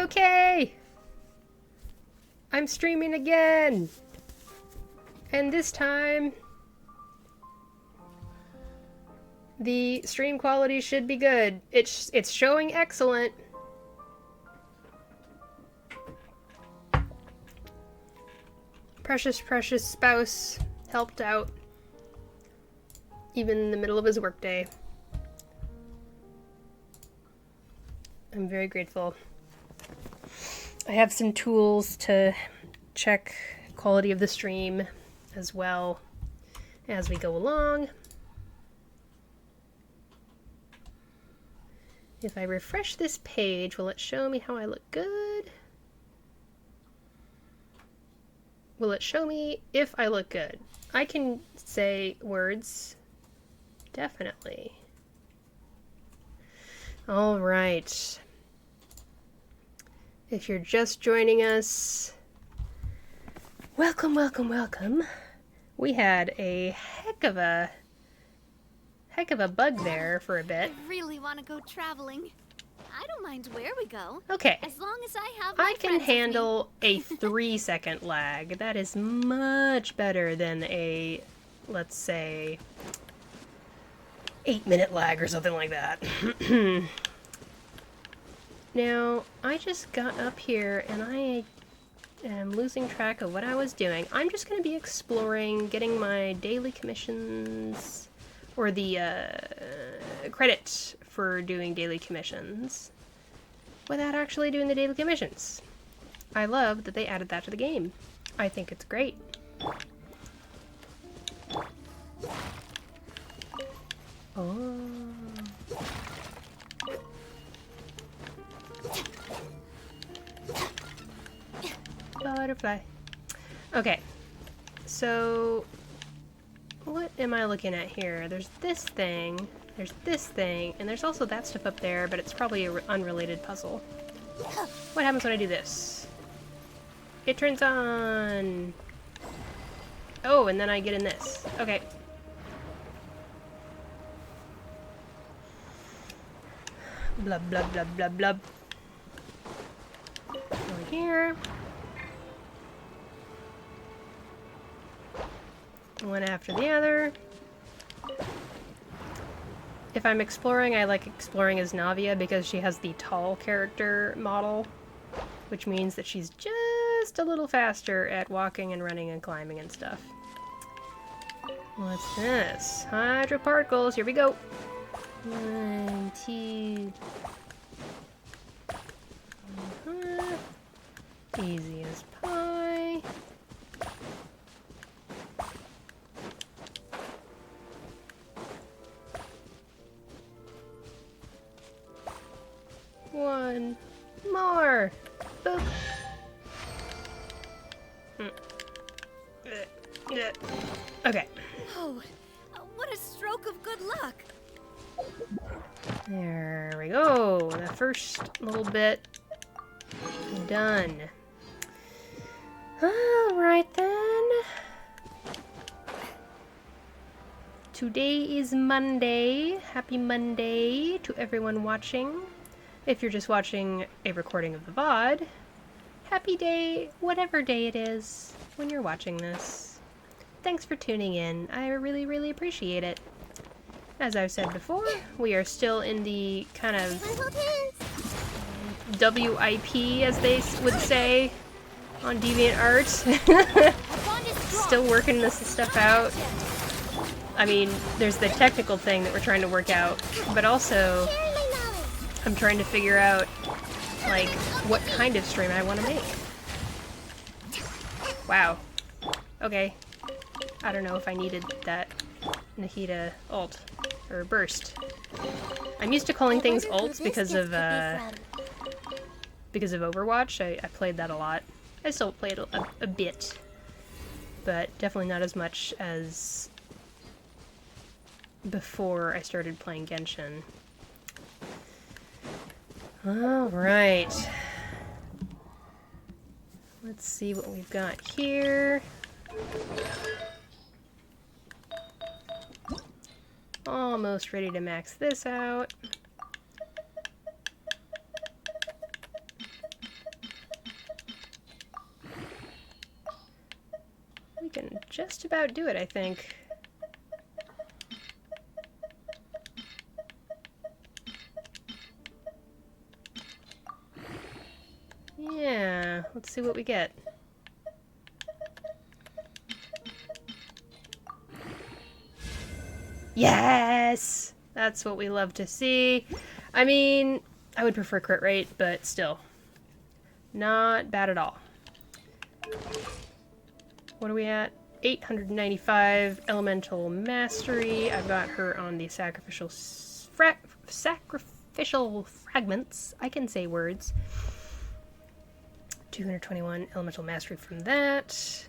Okay! I'm streaming again! And this time, the stream quality should be good. It's showing excellent. Precious, precious spouse helped out, even in the middle of his workday. I'm very grateful. I have some tools to check quality of the stream as well as we go along. If I refresh this page, will it show me how I look good? Will it show me if I look good? I can say words. Definitely. All right. If you're just joining us, welcome, welcome, welcome. We had a heck of a bug there for a bit. I really want to go traveling. I don't mind where we go. Okay. As long as I have my I can handle a 3-second lag. That is much better than a, let's say, 8-minute lag or something like that. Now, I just got up here and I am losing track of what I was doing. I'm just going to be exploring, getting my daily commissions, or the credit for doing daily commissions, without actually doing the daily commissions. I love that they added that to the game. I think it's great. Oh. Butterfly. Okay, so what am I looking at here? There's this thing, and there's also that stuff up there, but it's probably an unrelated puzzle. What happens when I do this? It turns on. Oh, and then I get in this. Okay. Blub, blub, blub, blub, blub. Over here. One after the other. If I'm exploring, I like exploring as Navia because she has the tall character model, which means that she's just a little faster at walking and running and climbing and stuff. What's this? Hydroparticles, here we go. 1, 2. Easy as pie. One more. Boop. Okay. Oh, what a stroke of good luck. There we go. The first little bit done. Alright then. Today is Monday. Happy Monday to everyone watching. If you're just watching a recording of the VOD, happy day, whatever day it is, when you're watching this. Thanks for tuning in. I really, really appreciate it. As I've said before, we are still in the kind of WIP, as they would say, on DeviantArt. Still working this stuff out. I mean, there's the technical thing that we're trying to work out, but also I'm trying to figure out, like, what kind of stream I want to make. Wow. Okay. I don't know if I needed that Nahida ult, or burst. I'm used to calling things ults because of Overwatch. I played that a lot. I still play it a bit, but definitely not as much as before I started playing Genshin. Alright. Let's see what we've got here. Almost ready to max this out. Can just about do it, I think. Yeah, let's see what we get. Yes! That's what we love to see. I mean, I would prefer crit rate, but still. Not bad at all. What are we at? 895 elemental mastery. I've got her on the sacrificial fragments. I can say words. 221 elemental mastery from that.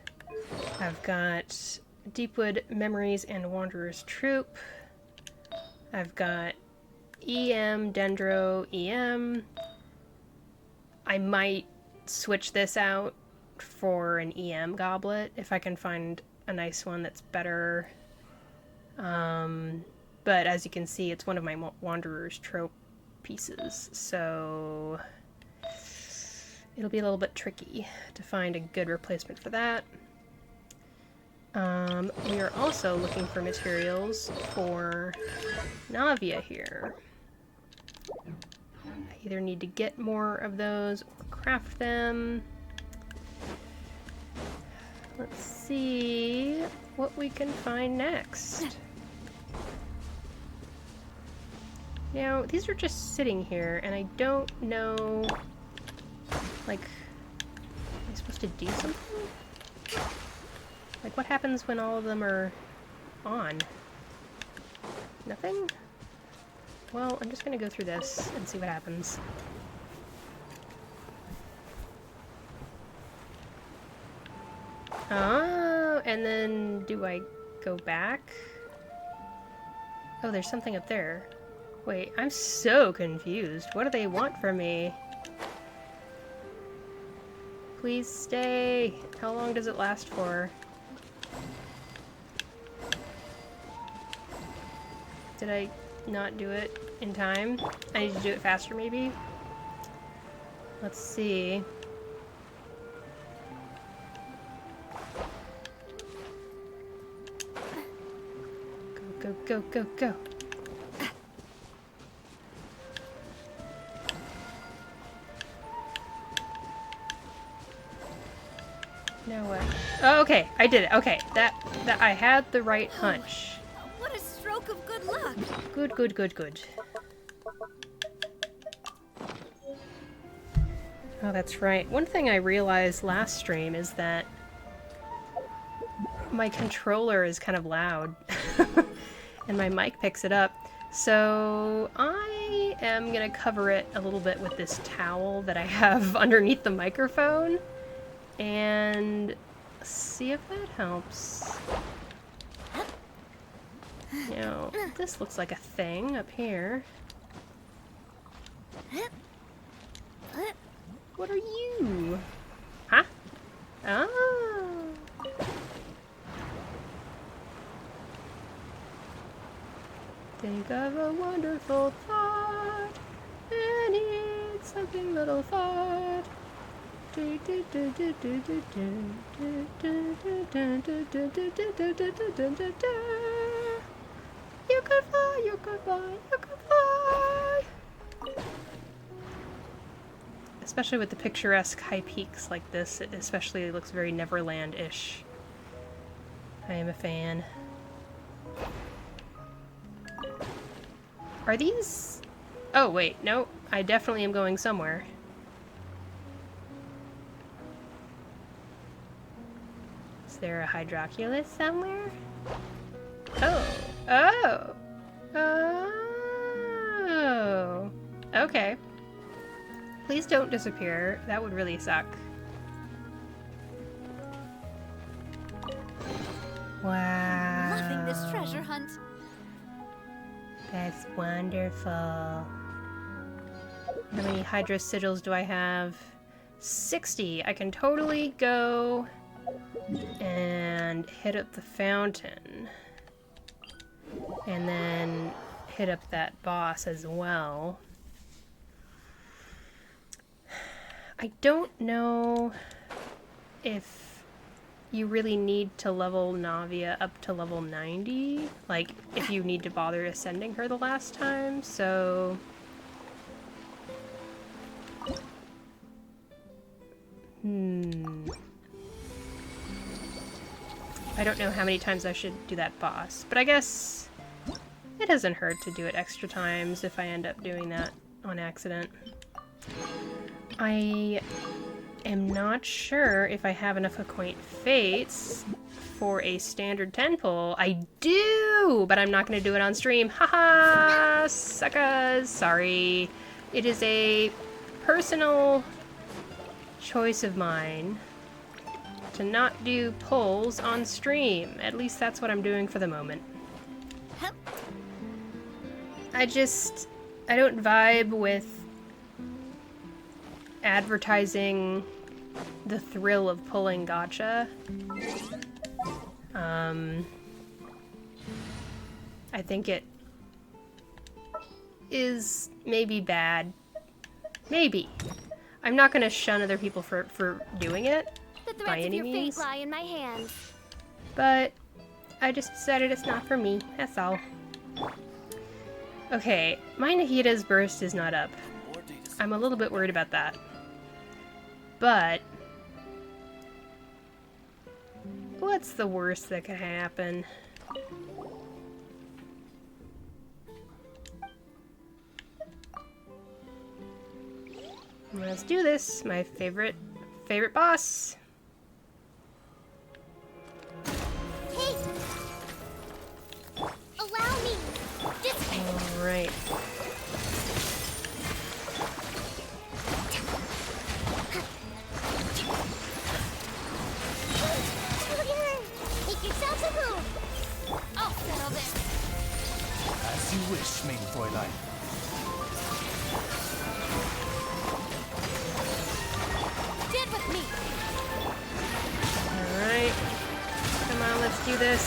I've got Deepwood Memories and Wanderer's Troop. I've got EM, Dendro, EM. I might switch this out for an EM goblet if I can find a nice one that's better. But as you can see, it's one of my Wanderer's Trope pieces, so it'll be a little bit tricky to find a good replacement for that. We are also looking for materials for Navia here. I either need to get more of those or craft them. Let's see what we can find next. Now, these are just sitting here, and I don't know, like, am I supposed to do something? Like, what happens when all of them are on? Nothing? Well, I'm just gonna go through this and see what happens. Oh, and then do I go back? Oh, there's something up there. Wait, I'm so confused. What do they want from me? Please stay. How long does it last for? Did I not do it in time? I need to do it faster, maybe? Let's see. Go, go, go, go, go. Now what? Oh, okay, I did it. Okay, that I had the right hunch. What a stroke of good luck. Good, good, good, good. Oh, that's right. One thing I realized last stream is that my controller is kind of loud and my mic picks it up. So I am gonna cover it a little bit with this towel that I have underneath the microphone and see if that helps. Now, this looks like a thing up here. What are you? Huh? Oh. Think of a wonderful thought, and it's something little thought. You could fly, you could fly, you could fly. Especially with the picturesque high peaks like this, it especially looks very Neverland-ish. I am a fan. Are these... Oh, wait, no. I definitely am going somewhere. Is there a Hydroculus somewhere? Oh. Oh! Oh! Okay. Please don't disappear. That would really suck. Wow. Loving this treasure hunt. That's wonderful. How many Hydra sigils do I have? 60. I can totally go and hit up the fountain. And then hit up that boss as well. I don't know if you really need to level Navia up to level 90, like, if you need to bother ascending her the last time, so... I don't know how many times I should do that boss, but I guess it doesn't hurt to do it extra times if I end up doing that on accident. I am not sure if I have enough Acquaint Fates for a standard 10 pull. I do, but I'm not going to do it on stream. Haha, suckers. Sorry. It is a personal choice of mine to not do pulls on stream. At least that's what I'm doing for the moment. I don't vibe with advertising the thrill of pulling gacha. I think it is maybe bad. Maybe. I'm not gonna shun other people for doing it by any means. Fate lie in my hands. But I just decided it's not for me, that's all. Okay, my Nahida's burst is not up. I'm a little bit worried about that. But what's the worst that could happen? Let's do this. My favorite boss. Hey! Allow me! Alright. Make yourself a move! I'll settle this. As you wish, main Fräulein. Stand with me! Alright. Come on, let's do this.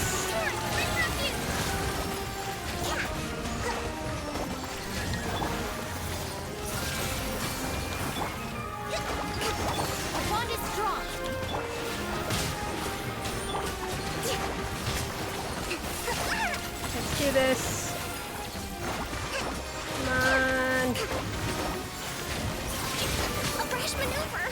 Our bond is strong. Let's do this. Come on. A rash maneuver.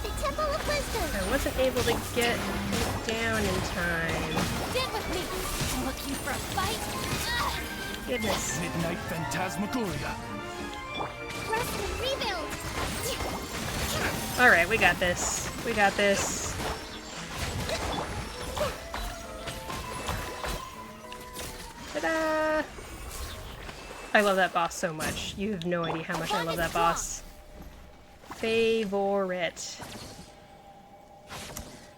The Temple of Wisdom. I wasn't able to get it down in time. Stand with me. Looking for a fight? Goodness. Midnight Phantasmagoria. Rest and rebuild. Alright, we got this. We got this. Ta-da! I love that boss so much. You have no idea how much I love that boss. Favorite.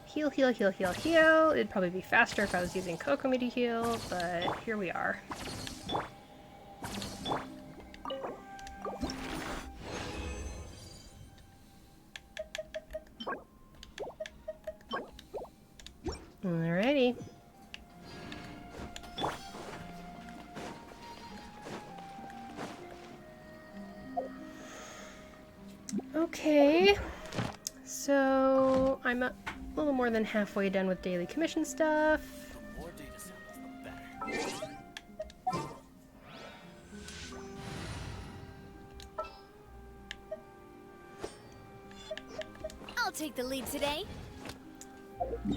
Heal, heal, heal, heal, heal. It'd probably be faster if I was using Kokomi to heal, but here we are. Alrighty. Okay, so I'm a little more than halfway done with daily commission stuff. More data samples, the better. I'll take the lead today.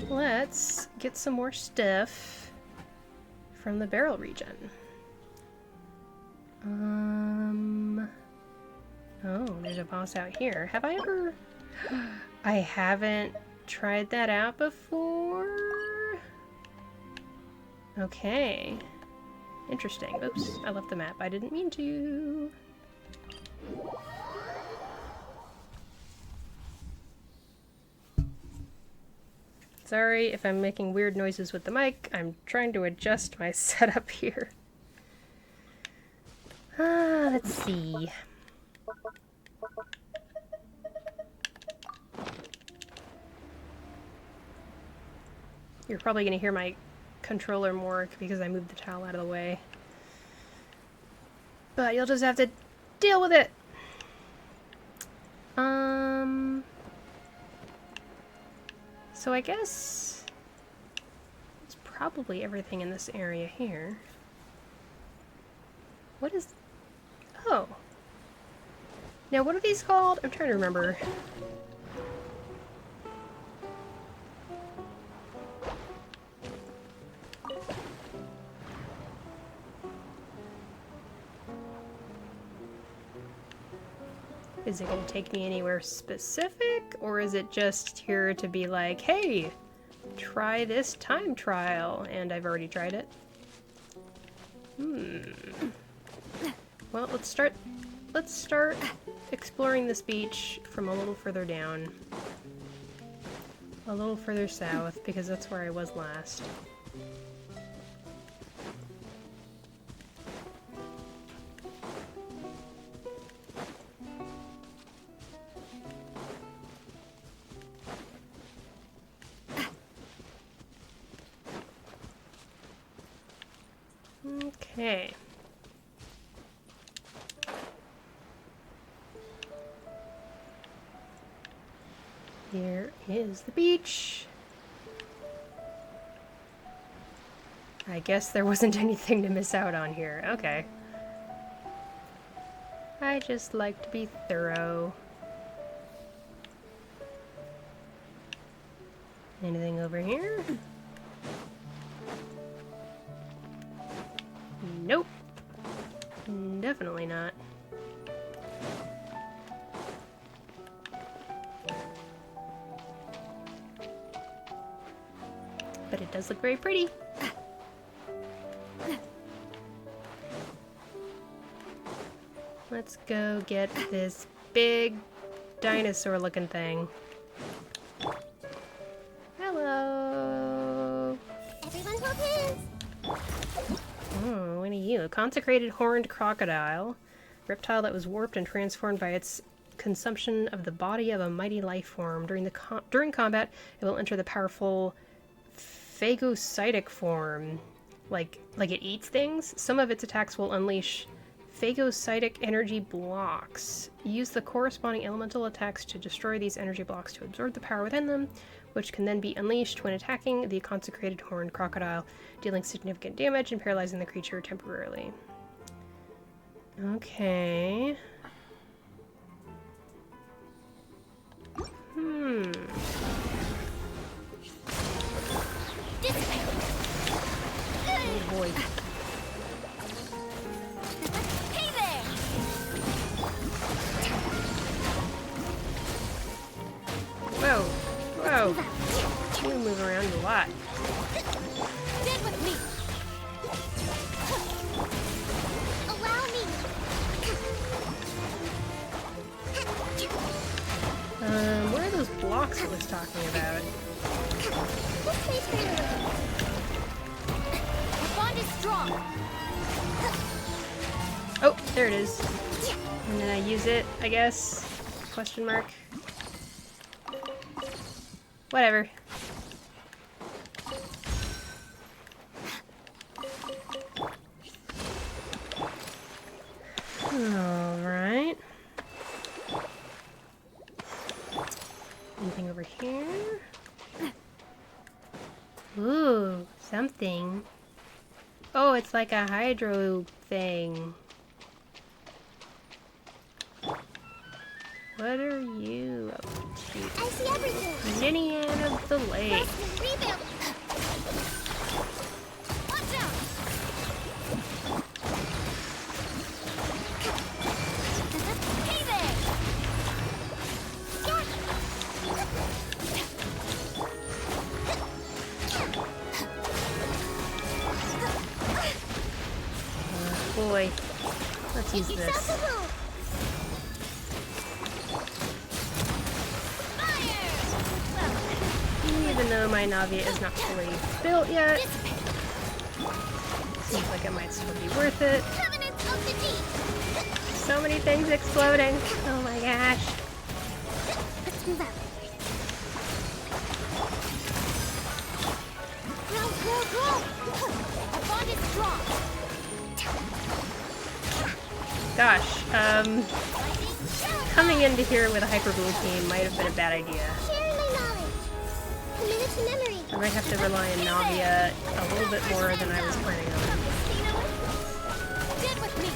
Let's get some more stuff from the barrel region. Oh, there's a boss out here. Have I ever... I haven't tried that out before? Okay. Interesting. Oops, I left the map. I didn't mean to. Sorry if I'm making weird noises with the mic. I'm trying to adjust my setup here. Let's see. You're probably going to hear my controller more because I moved the towel out of the way. But you'll just have to deal with it. So I guess it's probably everything in this area here. What is... Oh. Now what are these called? I'm trying to remember. Is it going to take me anywhere specific, or is it just here to be like, hey, try this time trial, and I've already tried it? Well, let's start exploring this beach from a little further down. A little further south, because that's where I was last. Okay. Here is the beach. I guess there wasn't anything to miss out on here. Okay. I just like to be thorough. Anything over here? Nope. Definitely not. But it does look very pretty. Let's go get this big dinosaur looking thing. Hello! Everyone hold hands! Oh, what are you? A consecrated horned crocodile. Reptile that was warped and transformed by its consumption of the body of a mighty life form. During combat, it will enter the powerful phagocytic form. Like it eats things. Some of its attacks will unleash phagocytic energy blocks. Use the corresponding elemental attacks to destroy these energy blocks to absorb the power within them, which can then be unleashed when attacking the consecrated horned crocodile, dealing significant damage and paralyzing the creature temporarily. Okay. Oh boy. Hey there! Whoa! Whoa! You move around a lot. Stand with me! Allow me! Where are those blocks I was talking about? This place for you. Our bond is strong. Oh, there it is. And then I use it, I guess? Question mark. Whatever. Alright. Anything over here? Ooh, something. Oh, it's like a hydro thing. What are you up to? I see everything. Ninian of the Lake. Rebuild. Watch out. Hey there. Boy, let's use Yourself a this. move. Even though my Navia is not fully built yet, seems like it might still be worth it. Covenants of the deep. So many things exploding. Oh my gosh. Let's move out. Grow, grow, grow. Our bond is strong. Gosh, coming into here with a hyperblue team might have been a bad idea. Sharing my knowledge. minute to memory. I might have to rely on Navia a little bit more than I was planning on. Get with me.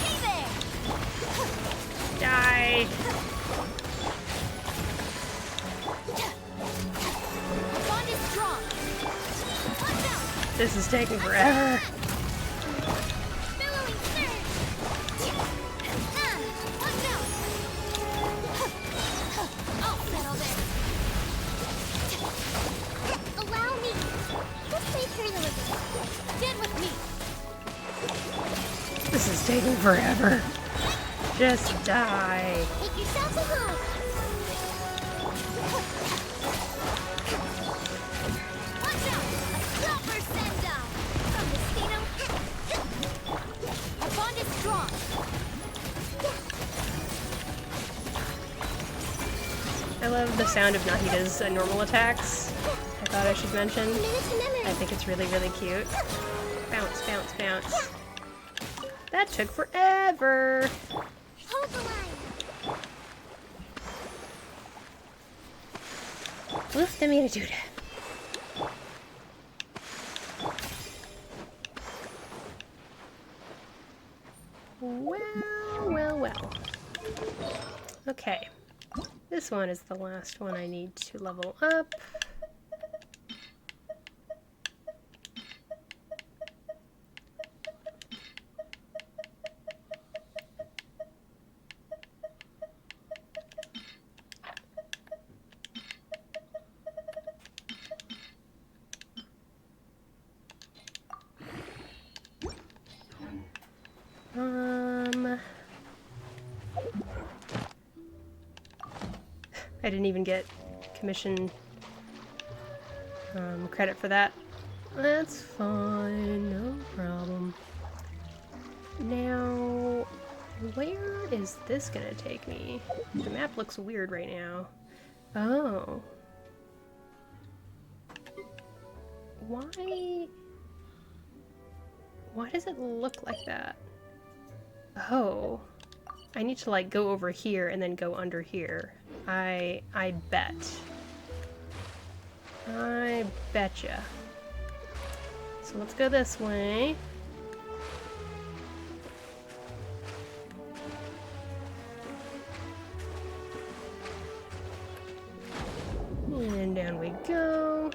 Hey there. Die! Bond is strong. Watch out. This is taking forever. Billowing surge. Watch out. I'll settle this. Allow me. Just take her a little bit. Get with me. This is taking forever. Just die. Make yourselves a home. Watch out! A proper send down from Destino. Our bond is strong. I love the sound of Nahida's normal attacks. I thought I should mention. Minute to memory. I think it's really, really cute. Bounce, bounce, bounce. That took forever. Hold the line. Oof, the attitude. Well. Okay. This one is the last one I need to level up. I didn't even get commission credit for that. That's fine, no problem. Now, where is this gonna take me? The map looks weird right now. Oh. Why does it look like that? Oh. I need to like go over here and then go under here. I bet. I betcha. So let's go this way. And down we go.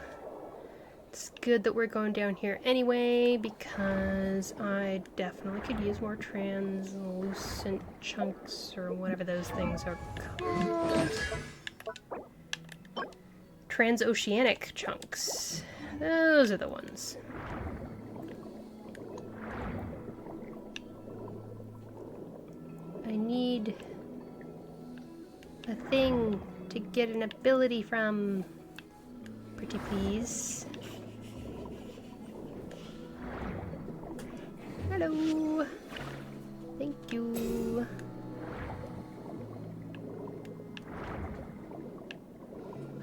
It's good that we're going down here anyway, because I definitely could use more translucent chunks, or whatever those things are called. Transoceanic chunks. Those are the ones. I need a thing to get an ability from. Pretty please. Hello. Thank you.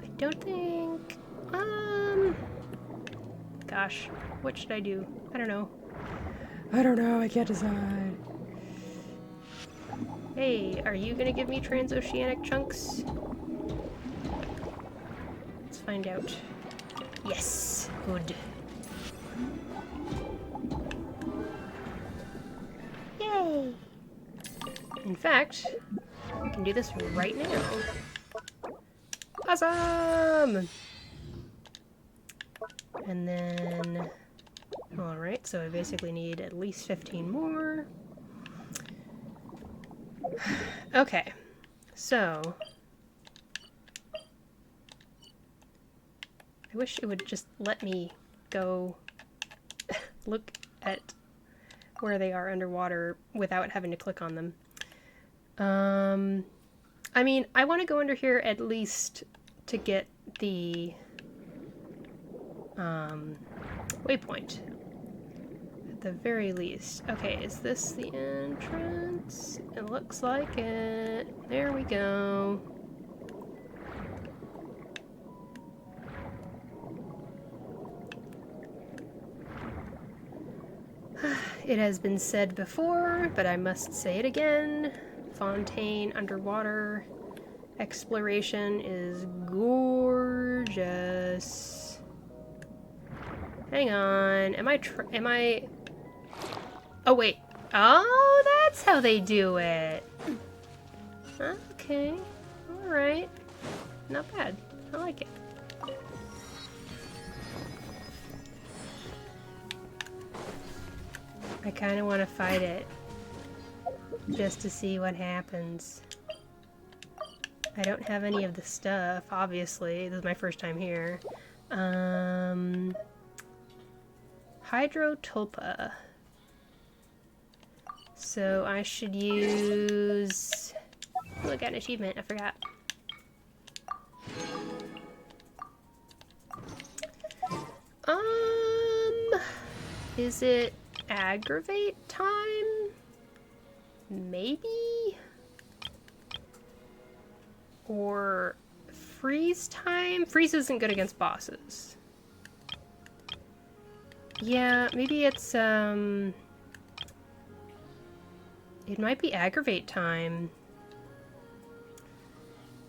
I don't think... Gosh, what should I do? I don't know. I can't decide. Hey, are you gonna give me transoceanic chunks? Let's find out. Yes, good. Yay! In fact, we can do this right now. Awesome! And then... Alright, so I basically need at least 15 more. Okay, so... I wish it would just let me go look at where they are underwater without having to click on them. I mean, I want to go under here at least to get the waypoint. At the very least. Okay, is this the entrance? It looks like it. There we go. It has been said before, but I must say it again. Fontaine underwater exploration is gorgeous. Hang on, am I... Oh wait, oh, that's how they do it. Okay, alright. Not bad, I like it. I kind of want to fight it, just to see what happens. I don't have any of the stuff, obviously. This is my first time here. Hydro Tulpa. So I should use... Oh, I got an achievement, I forgot. Is it aggravate time? Maybe? Or freeze time? Freeze isn't good against bosses. Yeah, maybe it's, it might be aggravate time.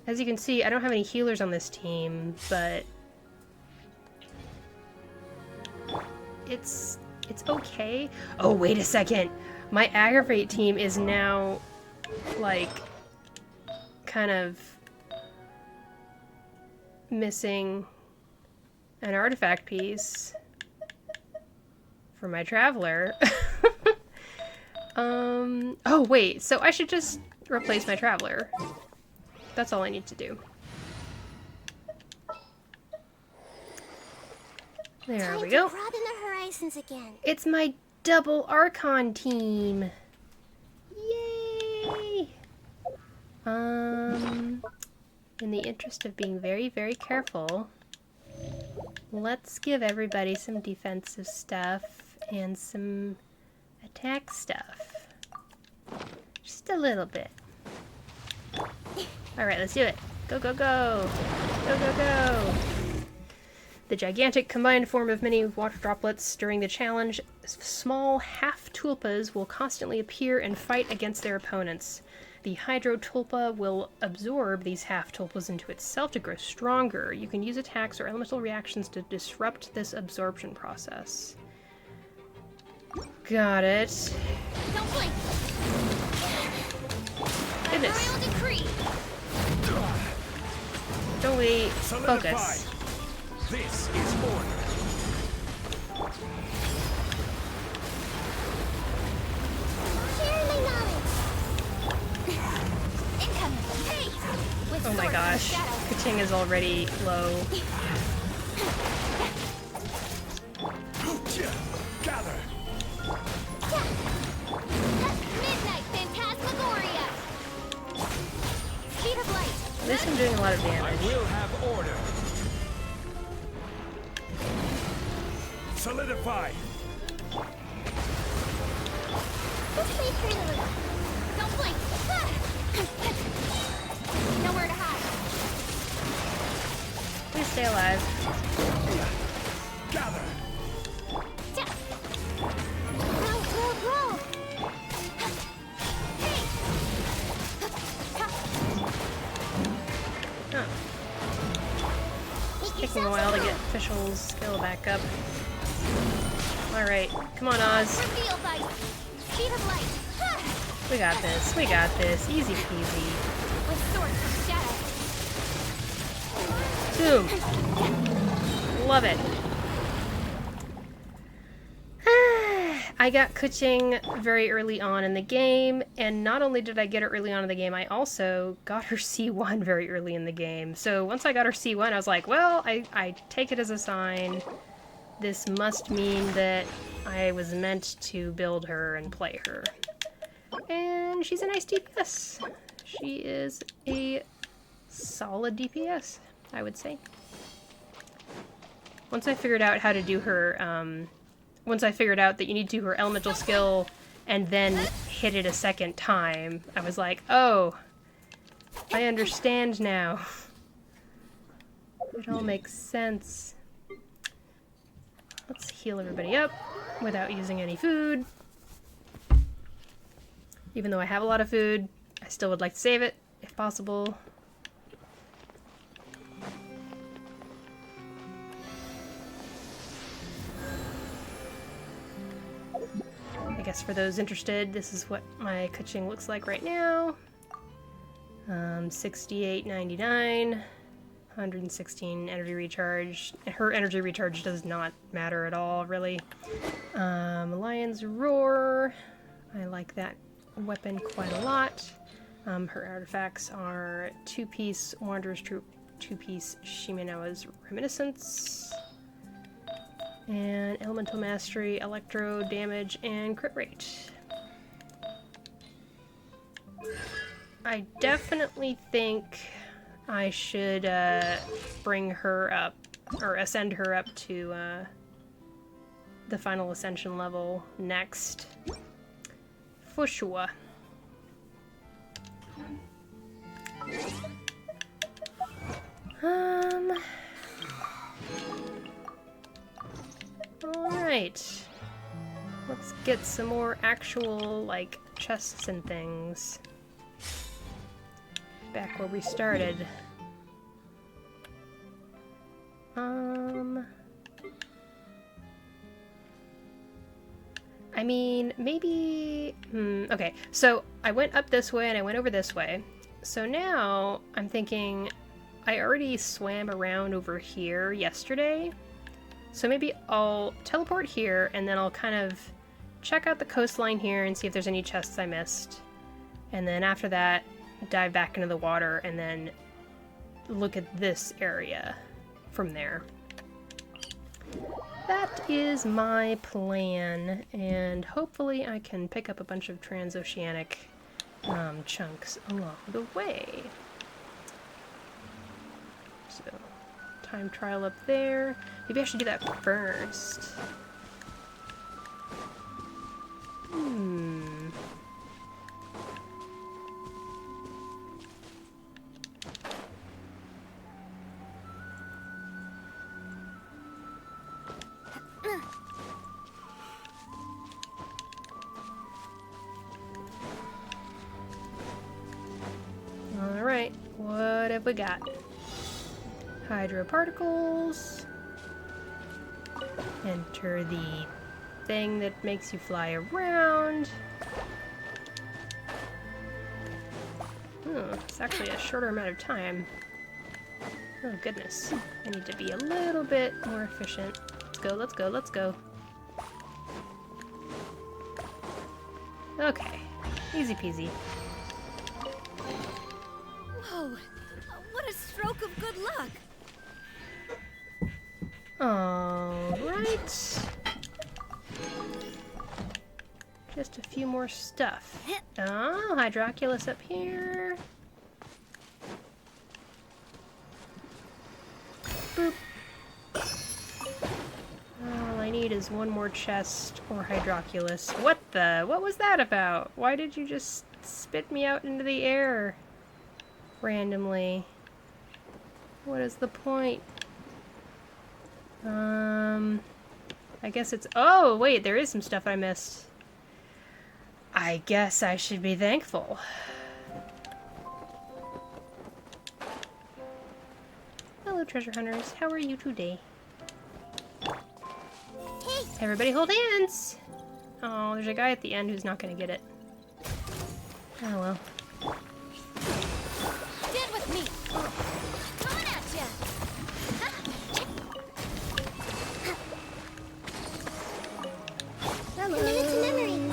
As you can see, I don't have any healers on this team, but it's okay. Oh, wait a second. My aggravate team is now, like, kind of missing an artifact piece for my traveler. Oh, wait. So I should just replace my traveler. That's all I need to do. There we go. Broaden the horizons again. It's my double Archon team. Yay! In the interest of being very, very careful, let's give everybody some defensive stuff and some attack stuff. Just a little bit. Alright, let's do it. Go, go, go! Go, go, go! The gigantic combined form of many water droplets during the challenge, small half-tulpas will constantly appear and fight against their opponents. The Hydro Tulpa will absorb these half-tulpas into itself to grow stronger. You can use attacks or elemental reactions to disrupt this absorption process. Got it. Don't blink. Goodness. Royal decree. Don't we focus? This is order. Share my knowledge. Incoming. Hey. With Oh my sword gosh. and shadow. Keqing is already low. Gather. Midnight Phantasmagoria. Speed of light. At least I'm doing a lot of damage. We'll have order. Solidify. Let's play through the loop. Don't blink. Nowhere to hide. Please stay alive. Gather. Roll, roll, roll. Hey. Oh. Taking a while to get Official's skill back up. Alright, come on, Oz. Reveal bite. Speed of light. We got this. We got this. Easy peasy. With sword and shadow. Boom. Love it. I got Keqing very early on in the game, and not only did I get her early on in the game, I also got her C1 very early in the game. So once I got her C1, I was like, well, I take it as a sign. This must mean that I was meant to build her and play her. And she's a nice DPS. She is a solid DPS, I would say. Once I figured out how to do her, once I figured out that you need to do her elemental skill and then hit it a second time, I was like, oh, I understand now. It all makes sense. Let's heal everybody up without using any food. Even though I have a lot of food, I still would like to save it, if possible. I guess for those interested, this is what my Keqing looks like right now. 68.99, 116 energy recharge. Her energy recharge does not matter at all, really. Lion's Roar. I like that weapon quite a lot. Her artifacts are 2-piece Wanderer's Troop, 2-piece Shimenawa's Reminiscence, and Elemental Mastery, Electro Damage, and Crit Rate. I definitely think I should bring her up, or ascend her up to the final ascension level next. For sure. Alright. Let's get some more actual, like, chests and things. Back where we started. I mean, maybe... okay, so I went up this way and I went over this way. So now I'm thinking I already swam around over here yesterday. So maybe I'll teleport here and then I'll kind of check out the coastline here and see if there's any chests I missed. And then after that, dive back into the water and then look at this area from there. That is my plan, and hopefully I can pick up a bunch of transoceanic chunks along the way. So, time trial up there. Maybe I should do that first. Alright, what have we got? Hydroparticles. Enter the thing that makes you fly around. It's actually a shorter amount of time. Oh goodness, I need to be a little bit more efficient. Let's go, let's go, let's go. Okay, easy peasy. Whoa, what a stroke of good luck. Alright. Just a few more stuff. Oh, Hydroculus up here. Boop. All I need is one more chest or Hydroculus. What was that about? Why did you just spit me out into the air randomly? What is the point? I guess it's... Oh, wait, there is some stuff I missed. I guess I should be thankful. Hello, treasure hunters. How are you today? Hey, Everybody hold hands! Oh, there's a guy at the end who's not gonna get it. Oh well. stand with me. Coming at ya. Hello! A minute to memory.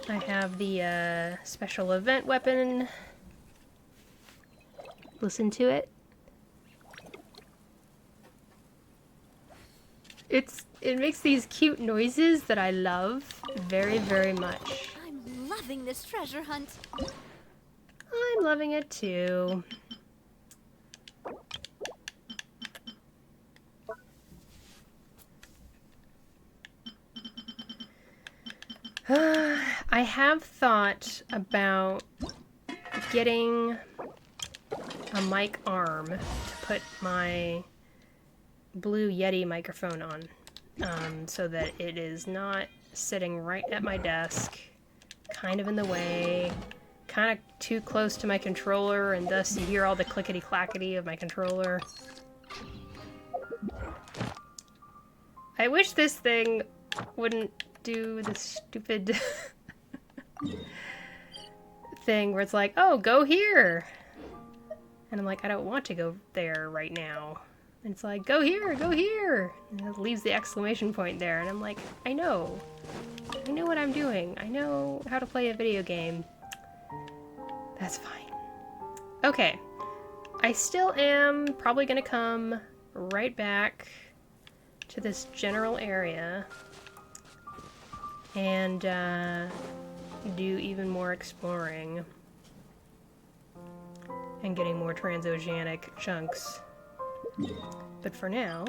I have the special event weapon. Listen to it. It makes these cute noises that I love very, very much. I'm loving this treasure hunt. I'm loving it too. I have thought about getting a mic arm to put my Blue Yeti microphone on. so that it is not sitting right at my desk, kind of in the way, kind of too close to my controller, and thus you hear all the clickety-clackety of my controller. I wish this thing wouldn't do this stupid thing where it's like, oh, go here! And I'm like, I don't want to go there right now. And it's like, go here, go here! And it leaves the exclamation point there, and I'm like, I know. I know what I'm doing. I know how to play a video game. That's fine. Okay. I still am probably gonna come right back to this general area and do even more exploring and getting more transoceanic chunks. But for now,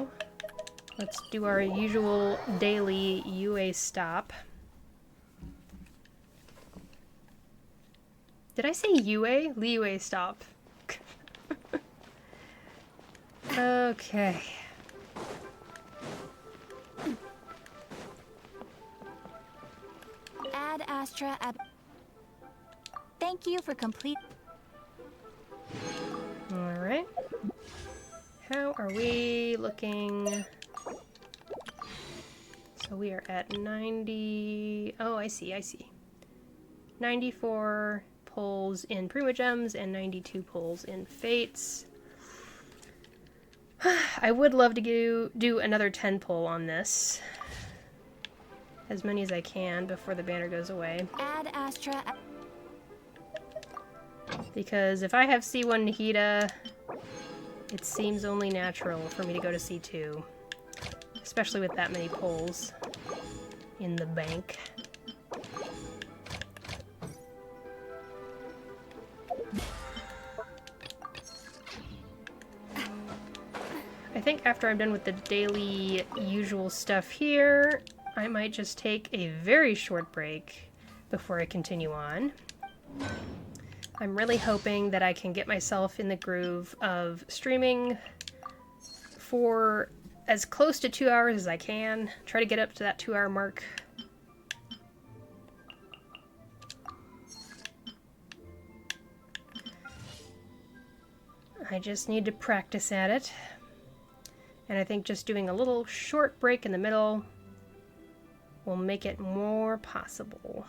let's do our usual daily Liyue stop. Did I say Liyue? Liyue stop. Okay. Ad Astra ab. Thank you for complete. Alright. How are we looking? So we are at 90... Oh, I see, I see. 94 pulls in Primogems and 92 pulls in Fates. I would love to do another 10 pull on this. As many as I can before the banner goes away. Ad Astra. Because if I have C1 Nahida, it seems only natural for me to go to C2. Especially with that many pulls in the bank. I think after I'm done with the daily usual stuff here, I might just take a very short break before I continue on. I'm really hoping that I can get myself in the groove of streaming for as close to 2 hours as I can. Try to get up to that 2-hour mark. I just need to practice at it. And I think just doing a little short break in the middle will make it more possible.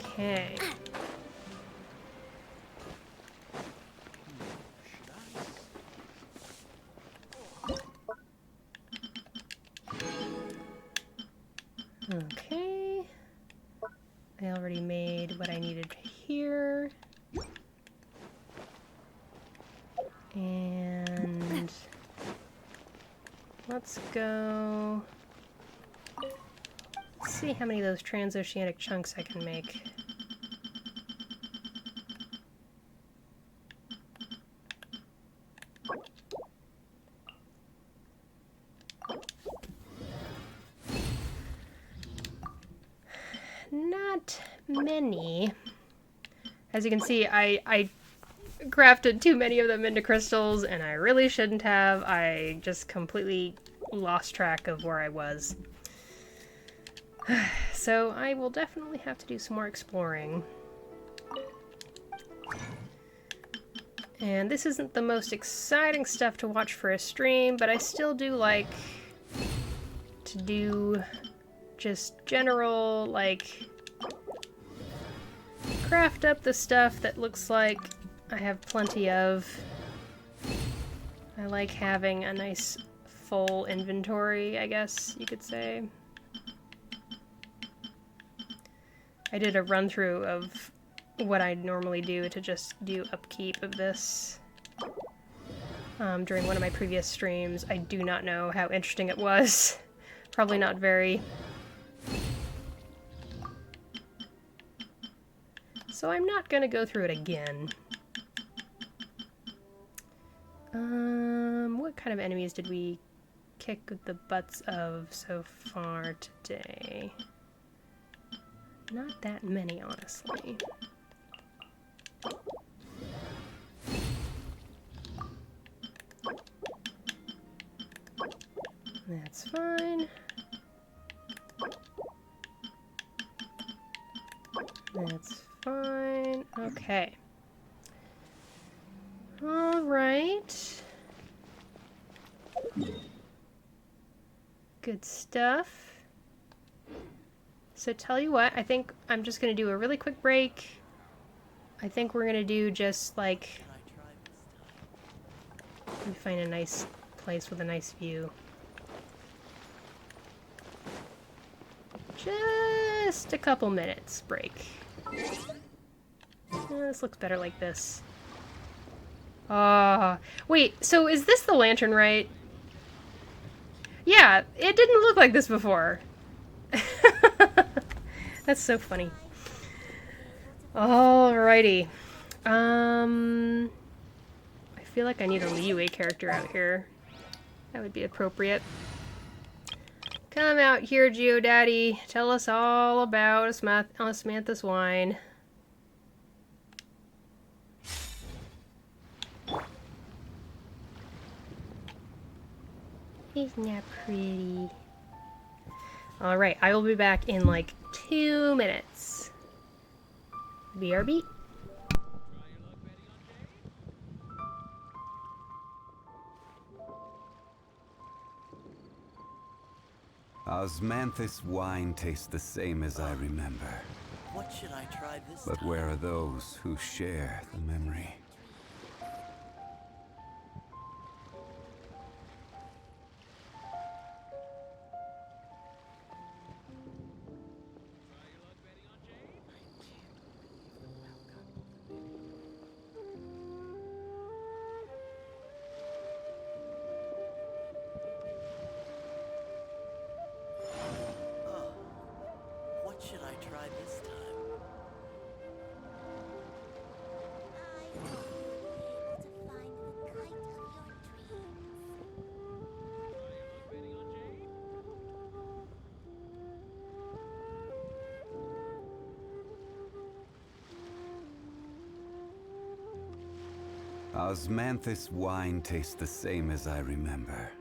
Okay. Okay. I already made what I needed here. And let's go. Let's see how many of those transoceanic chunks I can make. Not many. As you can see, I crafted too many of them into crystals, and I really shouldn't have. I just completely lost track of where I was. So I will definitely have to do some more exploring. And this isn't the most exciting stuff to watch for a stream, but I still do like to do just general, like, craft up the stuff that looks like I have plenty of. I like having a nice full inventory, I guess you could say. I did a run-through of what I normally do to just do upkeep of this during one of my previous streams. I do not know how interesting it was. Probably not very. So I'm not gonna go through it again. What kind of enemies did we kick the butts of so far today? Not that many, honestly. That's fine. That's fine. Okay. All right. Good stuff. So tell you what, I think I'm just going to do a really quick break. I think we're going to do just like... Let me find a nice place with a nice view. Just a couple minutes break. This looks better like this. Wait, so is this the Lantern Rite? Yeah, it didn't look like this before. That's so funny. Alrighty. I feel like I need a Liyue character out here. That would be appropriate. Come out here, Geodaddy. Tell us all about Samantha's wine. Isn't that pretty? Alright, I will be back in like 2 minutes. BRB. Osmanthus wine tastes the same as I remember. What should I try this But time? where are those who share the memory? What should I try this time? Osmanthus wine tastes the same as I remember.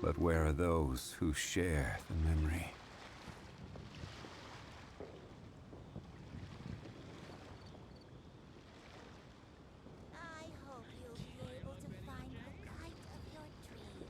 But where are those who share the memory? I hope you'll be able to find the kite of your dreams.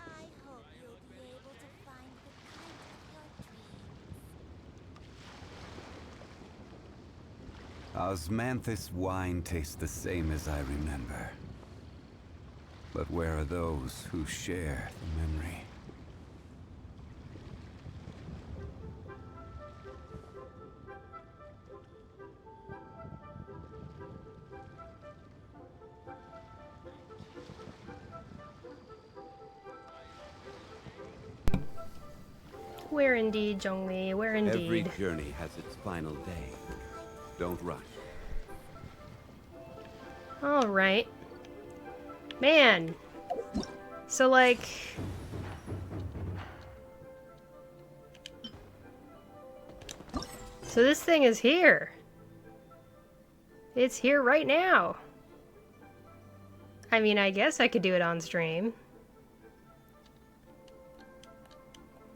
I hope you'll be able to find the kite of your dreams. Osmanthus wine tastes the same as I remember. But where are those who share the memory? Where indeed, Zhongli, where indeed. Every journey has its final day. Don't rush. Alright. Man. So, like... So this thing is here. It's here right now. I mean, I guess I could do it on stream.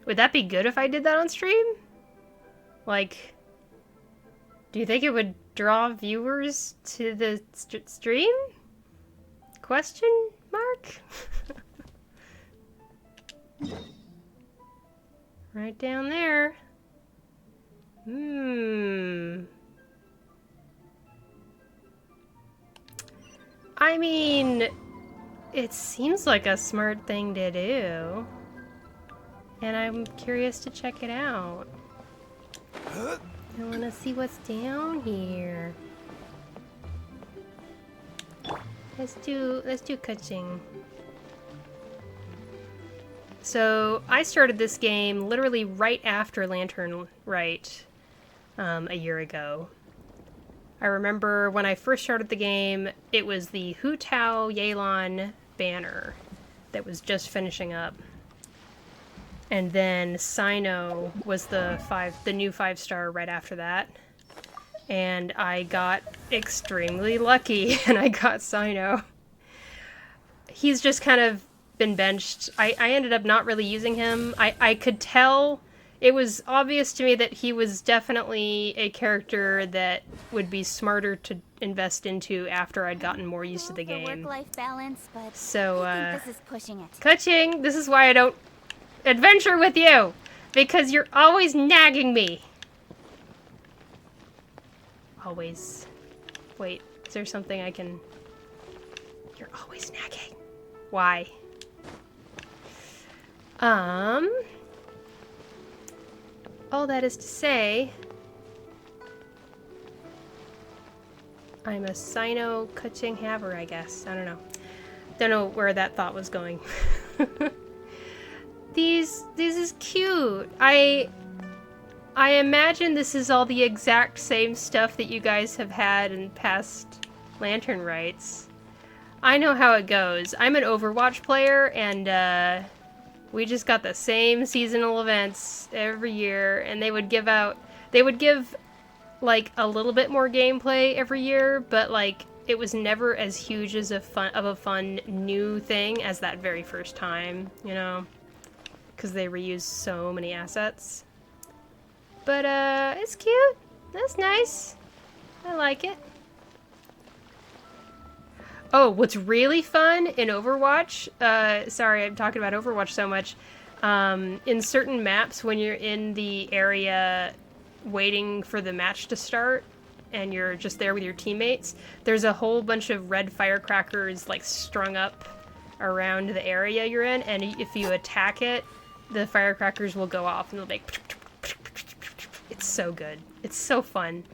Would that be good if I did that on stream? Like, do you think it would draw viewers to the stream? Question mark? Right down there. I mean, it seems like a smart thing to do. And I'm curious to check it out. I want to see what's down here. Let's do Keqing. So I started this game literally right after Lantern Rite. a year ago. I remember when I first started the game, it was the Hu Tao Yelan banner that was just finishing up. And then Sino was the new 5-star right after that. And I got extremely lucky and I got Sino. He's just kind of been benched. I ended up not really using him. I could tell, it was obvious to me that he was definitely a character that would be smarter to invest into after I'd gotten more used to the game. Work-life balance, but So, I think this is pushing it. Keqing, this is why I don't adventure with you! Because you're always nagging me! Always. Wait, is there something I can... You're always nagging. Why? All that is to say, I'm a Sino Keqing haver, I guess. I don't know. Don't know where that thought was going. This is cute. I imagine this is all the exact same stuff that you guys have had in past Lantern Rites. I know how it goes. I'm an Overwatch player, and we just got the same seasonal events every year, and they would give like a little bit more gameplay every year, but like it was never as huge as a fun new thing as that very first time, you know, because they reused so many assets. But it's cute. That's nice. I like it. Oh, what's really fun in Overwatch, sorry I'm talking about Overwatch so much, in certain maps when you're in the area waiting for the match to start and you're just there with your teammates, there's a whole bunch of red firecrackers like strung up around the area you're in, and if you attack it, the firecrackers will go off and they'll be like... It's so good. It's so fun.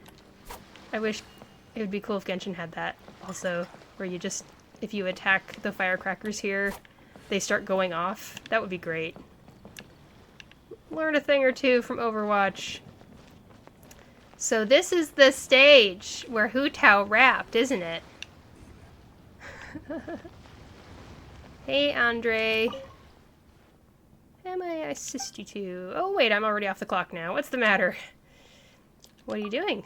I wish it would be cool if Genshin had that also, where you just, if you attack the firecrackers here, they start going off. That would be great. Learn a thing or two from Overwatch. So this is the stage where Hu Tao rapped, isn't it? Hey, Andre. How may I assist you to? Oh wait, I'm already off the clock now. What's the matter? What are you doing?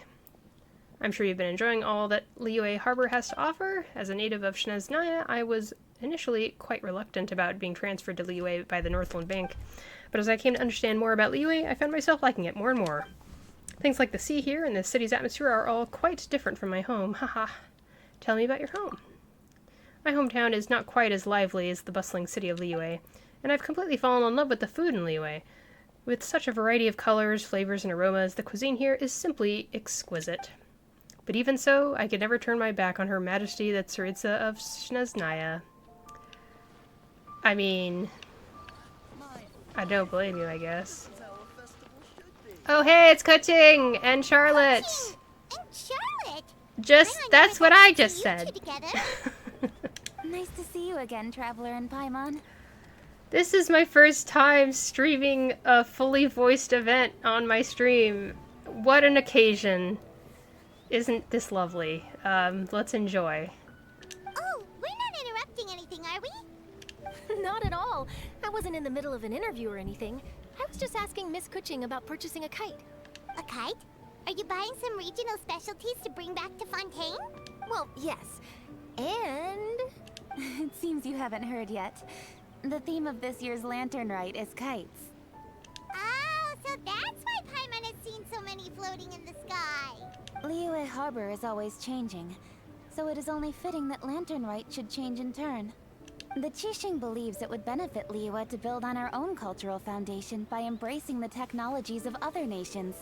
I'm sure you've been enjoying all that Liyue Harbor has to offer. As a native of Sangonomiya, I was initially quite reluctant about being transferred to Liyue by the Northland Bank, but as I came to understand more about Liyue, I found myself liking it more and more. Things like the sea here and the city's atmosphere are all quite different from my home. Haha. Tell me about your home. My hometown is not quite as lively as the bustling city of Liyue, and I've completely fallen in love with the food in Liyue. With such a variety of colors, flavors, and aromas, the cuisine here is simply exquisite. But even so, I could never turn my back on Her Majesty the Tsaritsa of Sangonomiya. I mean, I don't blame you, I guess. Oh hey, it's Keqing and Charlotte! And Charlotte! That's what I just said. Nice to see you again, Traveler and Paimon. This is my first time streaming a fully voiced event on my stream. What an occasion. Isn't this lovely? Let's enjoy. Oh, we're not interrupting anything, are we? Not at all. I wasn't in the middle of an interview or anything. I was just asking Miss Keqing about purchasing a kite. A kite? Are you buying some regional specialties to bring back to Fontaine? Well, yes. And... It seems you haven't heard yet. The theme of this year's Lantern Rite is kites. Oh, so that's why Paimon has seen so many floating in the sky. Liyue Harbor is always changing, so it is only fitting that Lantern Rite should change in turn. The Keqing believes it would benefit Liyue to build on our own cultural foundation by embracing the technologies of other nations.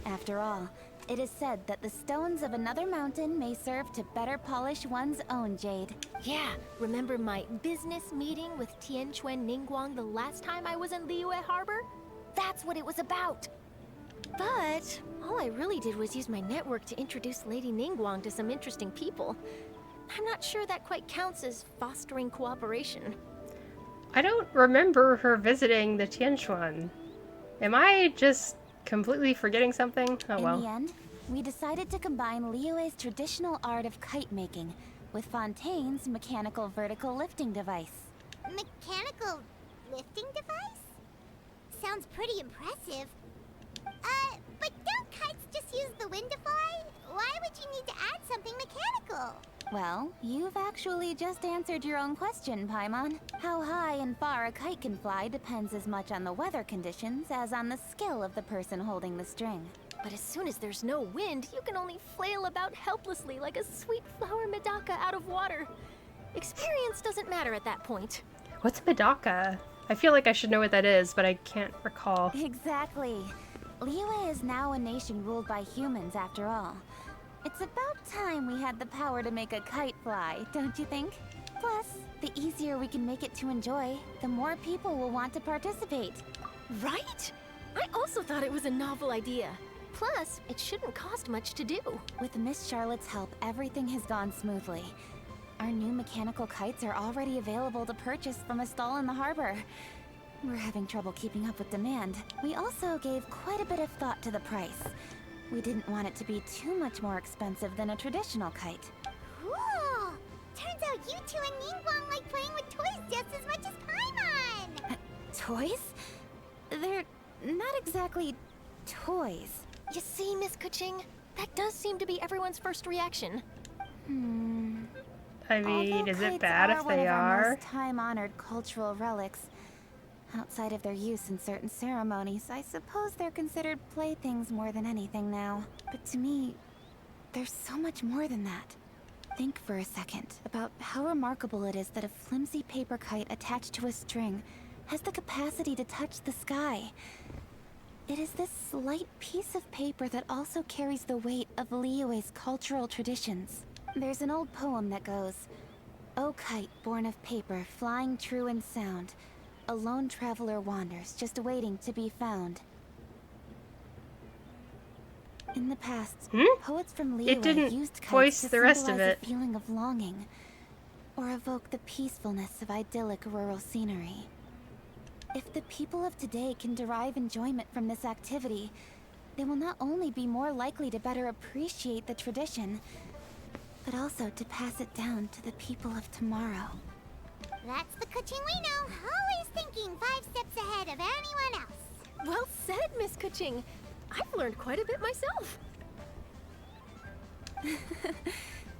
After all, it is said that the stones of another mountain may serve to better polish one's own jade. Yeah, remember my business meeting with Tianquan Ningguang the last time I was in Liyue Harbor? That's what it was about. But all I really did was use my network to introduce Lady Ningguang to some interesting people. I'm not sure that quite counts as fostering cooperation. I don't remember her visiting the Tianquan. Am I just completely forgetting something? Oh In well. the end, we decided to combine Liyue's traditional art of kite making with Fontaine's mechanical vertical lifting device. Mechanical lifting device? Sounds pretty impressive. But don't kites just use the wind to fly? Why would you need to add something mechanical? Well, you've actually just answered your own question, Paimon. How high and far a kite can fly depends as much on the weather conditions as on the skill of the person holding the string. But as soon as there's no wind, you can only flail about helplessly like a sweet flower medaka out of water. Experience doesn't matter at that point. What's Medaka? I feel like I should know what that is, but I can't recall. Exactly. Liyue is now a nation ruled by humans after all. It's about time we had the power to make a kite fly, don't you think? Plus, the easier we can make it to enjoy, the more people will want to participate. Right? I also thought it was a novel idea. Plus, it shouldn't cost much to do. With Miss Charlotte's help, everything has gone smoothly. Our new mechanical kites are already available to purchase from a stall in the harbor. We're having trouble keeping up with demand. We also gave quite a bit of thought to the price. We didn't want it to be too much more expensive than a traditional kite. Cool! Turns out you two and Ningguang like playing with toys just as much as Paimon! Toys? They're not exactly toys. You see, Miss Keqing? That does seem to be everyone's first reaction. I mean, Although is it kites bad are if one they of our are? most time-honored cultural relics, outside of their use in certain ceremonies, I suppose they're considered playthings more than anything now. But to me, there's so much more than that. Think for a second about how remarkable it is that a flimsy paper kite attached to a string has the capacity to touch the sky. It is this slight piece of paper that also carries the weight of Liyue's cultural traditions. There's an old poem that goes, "O kite born of paper, flying true in sound, a lone traveler wanders, just waiting to be found." In the past, poets from Liyue didn't used voice kites to the rest of symbolize it. a feeling of longing, or evoke the peacefulness of idyllic rural scenery. If the people of today can derive enjoyment from this activity, they will not only be more likely to better appreciate the tradition, but also to pass it down to the people of tomorrow. That's the Keqing we know, always thinking 5 steps ahead of anyone else. Well said, Miss Keqing. I've learned quite a bit myself.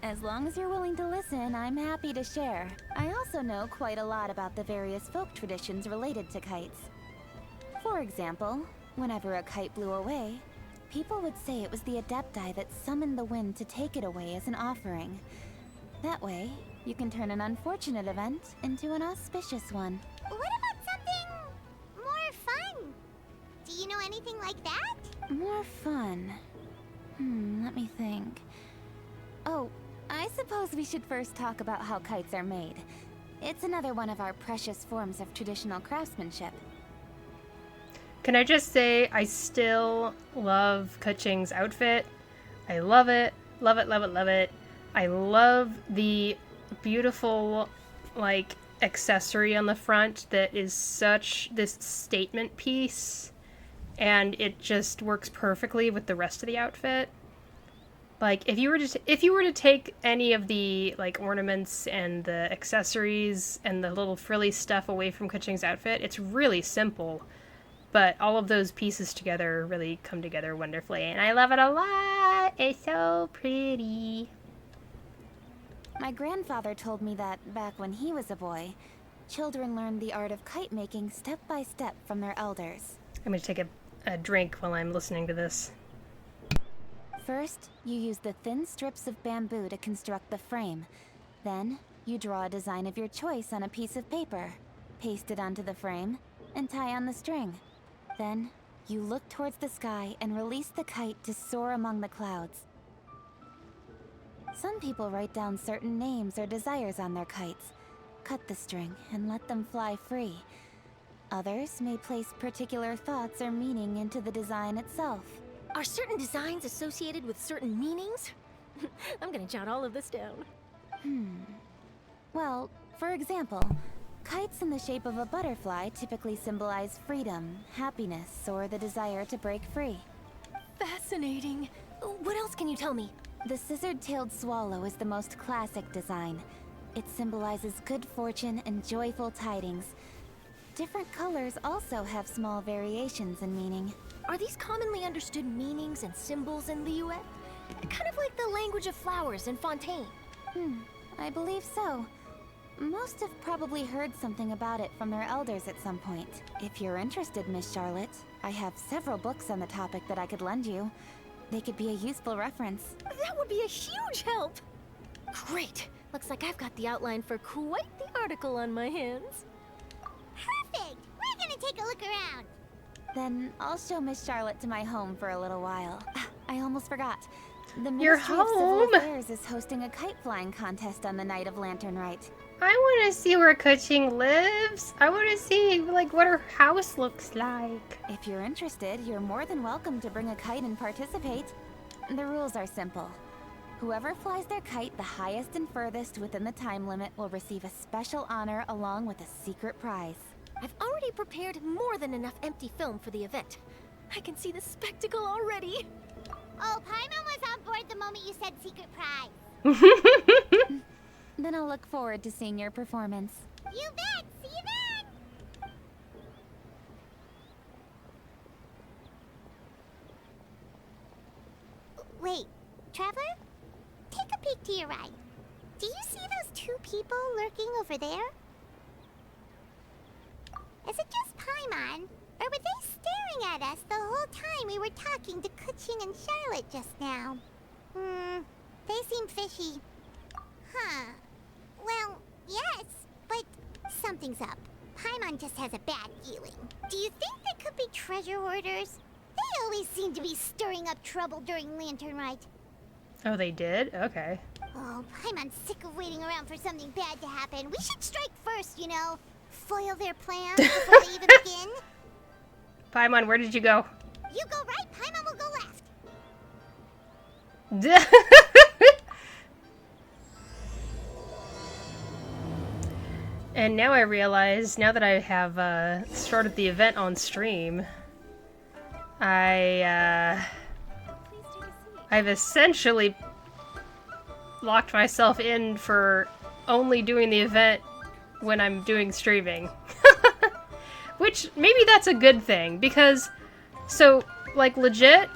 As long as you're willing to listen, I'm happy to share. I also know quite a lot about the various folk traditions related to kites. For example, whenever a kite blew away, people would say it was the Adepti that summoned the wind to take it away as an offering. That way, you can turn an unfortunate event into an auspicious one. What about something more fun? Do you know anything like that? More fun. Let me think. Oh, I suppose we should first talk about how kites are made. It's another one of our precious forms of traditional craftsmanship. Can I just say I still love Keqing's outfit. I love it. Love it, love it, love it. I love the beautiful, like, accessory on the front that is such this statement piece. And it just works perfectly with the rest of the outfit. Like, if you were to take any of the, like, ornaments and the accessories and the little frilly stuff away from Keqing's outfit, it's really simple. But all of those pieces together really come together wonderfully, and I love it a lot! It's so pretty. My grandfather told me that, back when he was a boy, children learned the art of kite making step by step from their elders. I'm gonna take a drink while I'm listening to this. First, you use the thin strips of bamboo to construct the frame. Then, you draw a design of your choice on a piece of paper, paste it onto the frame, and tie on the string. Then, you look towards the sky and release the kite to soar among the clouds. Some people write down certain names or desires on their kites, cut the string, and let them fly free. Others may place particular thoughts or meaning into the design itself. Are certain designs associated with certain meanings? I'm gonna jot all of this down. Well, for example, Kites in the shape of a butterfly typically symbolize freedom, happiness, or the desire to break free. Fascinating. What else can you tell me? The scissored-tailed swallow is the most classic design. It symbolizes good fortune and joyful tidings. Different colors also have small variations in meaning. Are these commonly understood meanings and symbols in Liyue? Kind of like the language of flowers in Fontaine. I believe so. Most have probably heard something about it from their elders at some point. If you're interested, Miss Charlotte, I have several books on the topic that I could lend you. They could be a useful reference. That would be a huge help! Great! Looks like I've got the outline for quite the article on my hands. Perfect! We're gonna take a look around. Then I'll show Miss Charlotte to my home for a little while. I almost forgot. The Your Ministry of Civil home? Affairs is hosting a kite flying contest on the night of Lantern Rite. I want to see where Keqing lives. I want to see, like, what her house looks like. If you're interested, you're more than welcome to bring a kite and participate. The rules are simple. Whoever flies their kite the highest and furthest within the time limit will receive a special honor along with a secret prize. I've already prepared more than enough empty film for the event. I can see the spectacle already. Oh, Paimon was on board the moment you said secret prize. Then I'll look forward to seeing your performance. You bet! See you then! Wait, Traveler? Take a peek to your right. Do you see those two people lurking over there? Is it just Paimon? Or were they staring at us the whole time we were talking to Keqing and Charlotte just now? They seem fishy. Huh. Well, yes, but something's up. Paimon just has a bad feeling. Do you think they could be treasure hoarders? They always seem to be stirring up trouble during Lantern Rite. Oh, they did? Okay. Oh, Paimon's sick of waiting around for something bad to happen. We should strike first, you know. Foil their plans before they even begin. Paimon, where did you go? You go right, Paimon will go left. And now I realize, now that I have started the event on stream, I've essentially locked myself in for only doing the event when I'm doing streaming. Which, maybe that's a good thing, because, so, like, legit,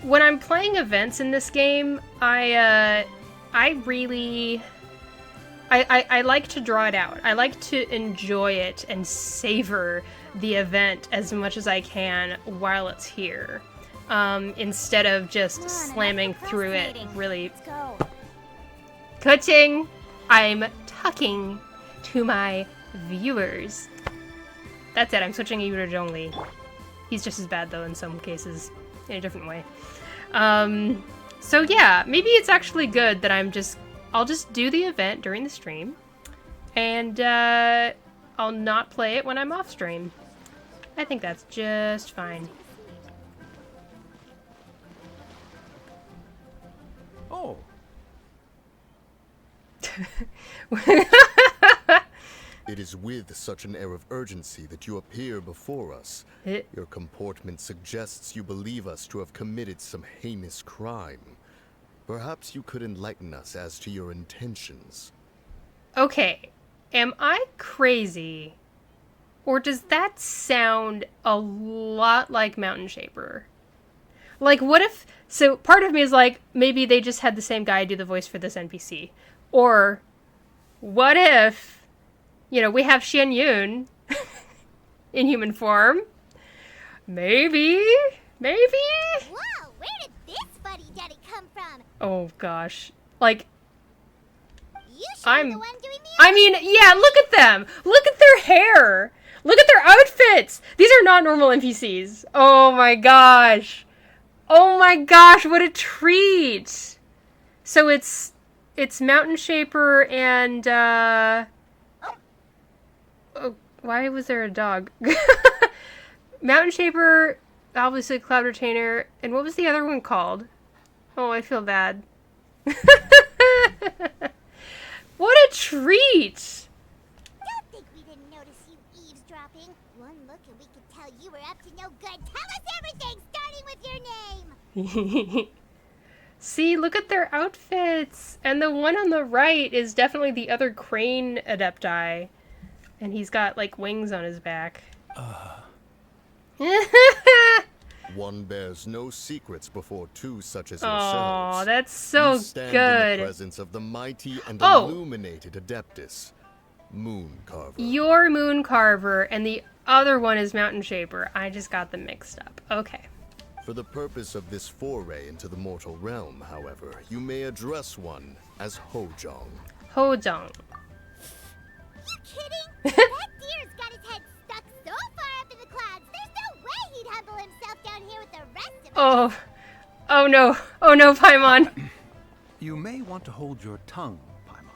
when I'm playing events in this game, I like to draw it out. I like to enjoy it and savor the event as much as I can while it's here. Instead of just slamming through it really. Let's go. Keqing, I'm talking to my viewers. That's it, I'm switching you to Zhongli. He's just as bad though in some cases, in a different way. So yeah, maybe it's actually good that I'll just do the event during the stream, and I'll not play it when I'm off stream. I think that's just fine. Oh, it is with such an air of urgency that you appear before us. Your comportment suggests you believe us to have committed some heinous crime. Perhaps you could enlighten us as to your intentions. Okay, am I crazy? Or does that sound a lot like Mountain Shaper? Like, what if... So, part of me is like, maybe they just had the same guy do the voice for this NPC. Or, what if, you know, we have Xianyun in human form? Maybe? Maybe? Whoa, where did this fuddy-duddy come from? Oh, gosh. Like, You should be the one doing the I mean, yeah, look at them! Look at their hair! Look at their outfits! These are not normal NPCs. Oh my gosh. Oh my gosh, what a treat! So it's Mountain Shaper and, oh, why was there a dog? Mountain Shaper, obviously Cloud Retainer, and what was the other one called? Oh, I feel bad. What a treat! Don't think we didn't eavesdropping. One look and we could tell you were up to no good. Tell us everything, starting with your name. See, look at their outfits! And the one on the right is definitely the other crane adepti. And he's got, like, wings on his back. One bears no secrets before two such as Oh, yourselves. that's so You stand good. in the presence of the mighty and Oh! illuminated Adeptus, Moon Carver. You're Moon Carver, and the other one is Mountain Shaper. I just got them mixed up. Okay. For the purpose of this foray into the mortal realm, however, you may address one as Hojong. Hojong. You kidding? That deer's got his head stuck so far up in the clouds. There's no way he'd humble himself down here with the rest of us. Oh. Oh no. Oh no, Paimon. You may want to hold your tongue, Paimon.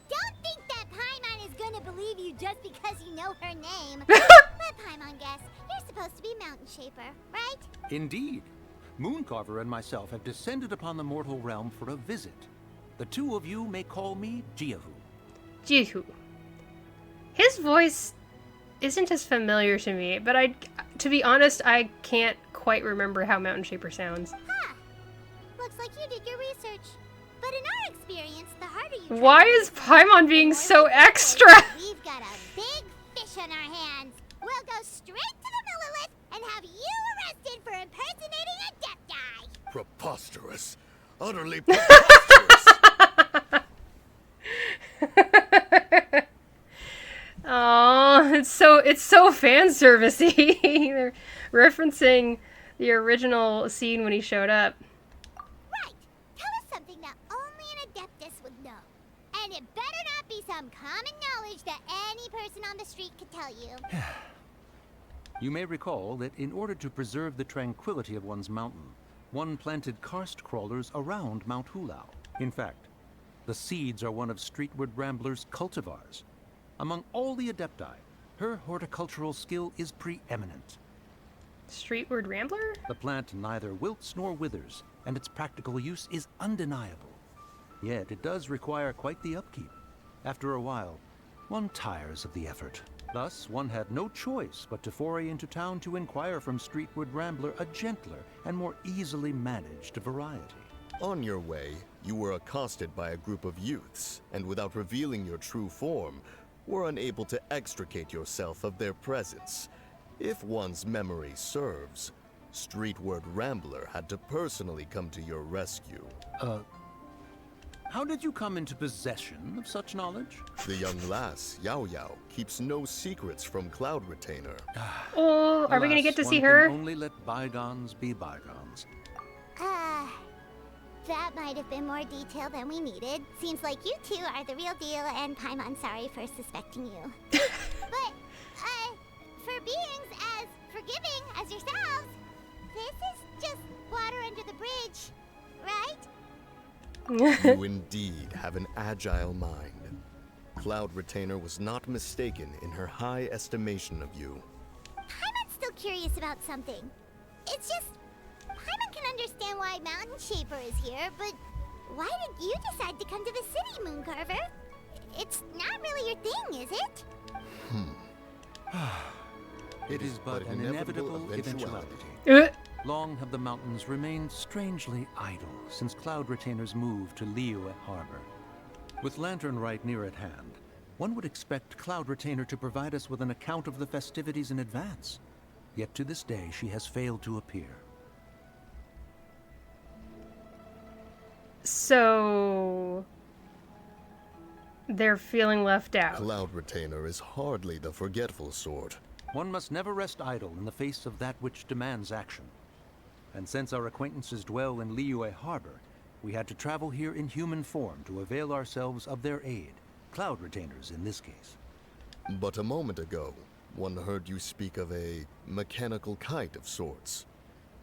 Don't think that Paimon is gonna believe you just because you know her name. Let Paimon guess. You're supposed to be Mountain Shaper, right? Indeed. Mooncarver and myself have descended upon the mortal realm for a visit. The two of you may call me Jiahu. Jihu. His voice isn't as familiar to me, but to be honest, I can't quite remember how Mountain Shaper sounds. Huh. Looks like you did your research. But in our experience, the harder you try Why to is do, Paimon the being more so we know extra? We've got a big fish on our hands. We'll go straight to the Millilith and have you arrested for impersonating a Adepti. Preposterous. Utterly preposterous. Oh, it's so fan servicey. They're referencing the original scene when he showed up. Right. Tell us something that only an Adeptus would know. And it better not be some common knowledge that any person on the street could tell you. You may recall that in order to preserve the tranquility of one's mountain, one planted karst crawlers around Mount Hulao. In fact, the seeds are one of Streetward Rambler's cultivars. Among all the Adepti, her horticultural skill is preeminent. Streetward Rambler? The plant neither wilts nor withers, and its practical use is undeniable. Yet it does require quite the upkeep. After a while, one tires of the effort. Thus, one had no choice but to foray into town to inquire from Streetward Rambler a gentler and more easily managed variety. On your way, you were accosted by a group of youths, and without revealing your true form, were unable to extricate yourself of their presence. If one's memory serves, Streetward Rambler had to personally come to your rescue. How did you come into possession of such knowledge? The young lass, Yao Yao, keeps no secrets from Cloud Retainer. Oh, are we gonna get to see her? Can only let bygones be bygones. That might have been more detail than we needed. Seems like you two are the real deal, and Paimon sorry for suspecting you. But, for beings as forgiving as yourselves, this is just water under the bridge, right? You indeed have an agile mind. Cloud Retainer was not mistaken in her high estimation of you. Paimon's still curious about something. It's just, Paimon can understand why Mountain Shaper is here, but why did you decide to come to the city, Mooncarver? It's not really your thing, is it? It is but an inevitable eventuality. Uh, Long have the mountains remained strangely idle since Cloud Retainer's move to Liyue Harbor. With Lantern Rite near at hand, one would expect Cloud Retainer to provide us with an account of the festivities in advance. Yet to this day, she has failed to appear. So they're feeling left out. Cloud Retainer is hardly the forgetful sort. One must never rest idle in the face of that which demands action. And since our acquaintances dwell in Liyue Harbor, we had to travel here in human form to avail ourselves of their aid, Cloud Retainers in this case. But a moment ago, one heard you speak of a mechanical kite of sorts.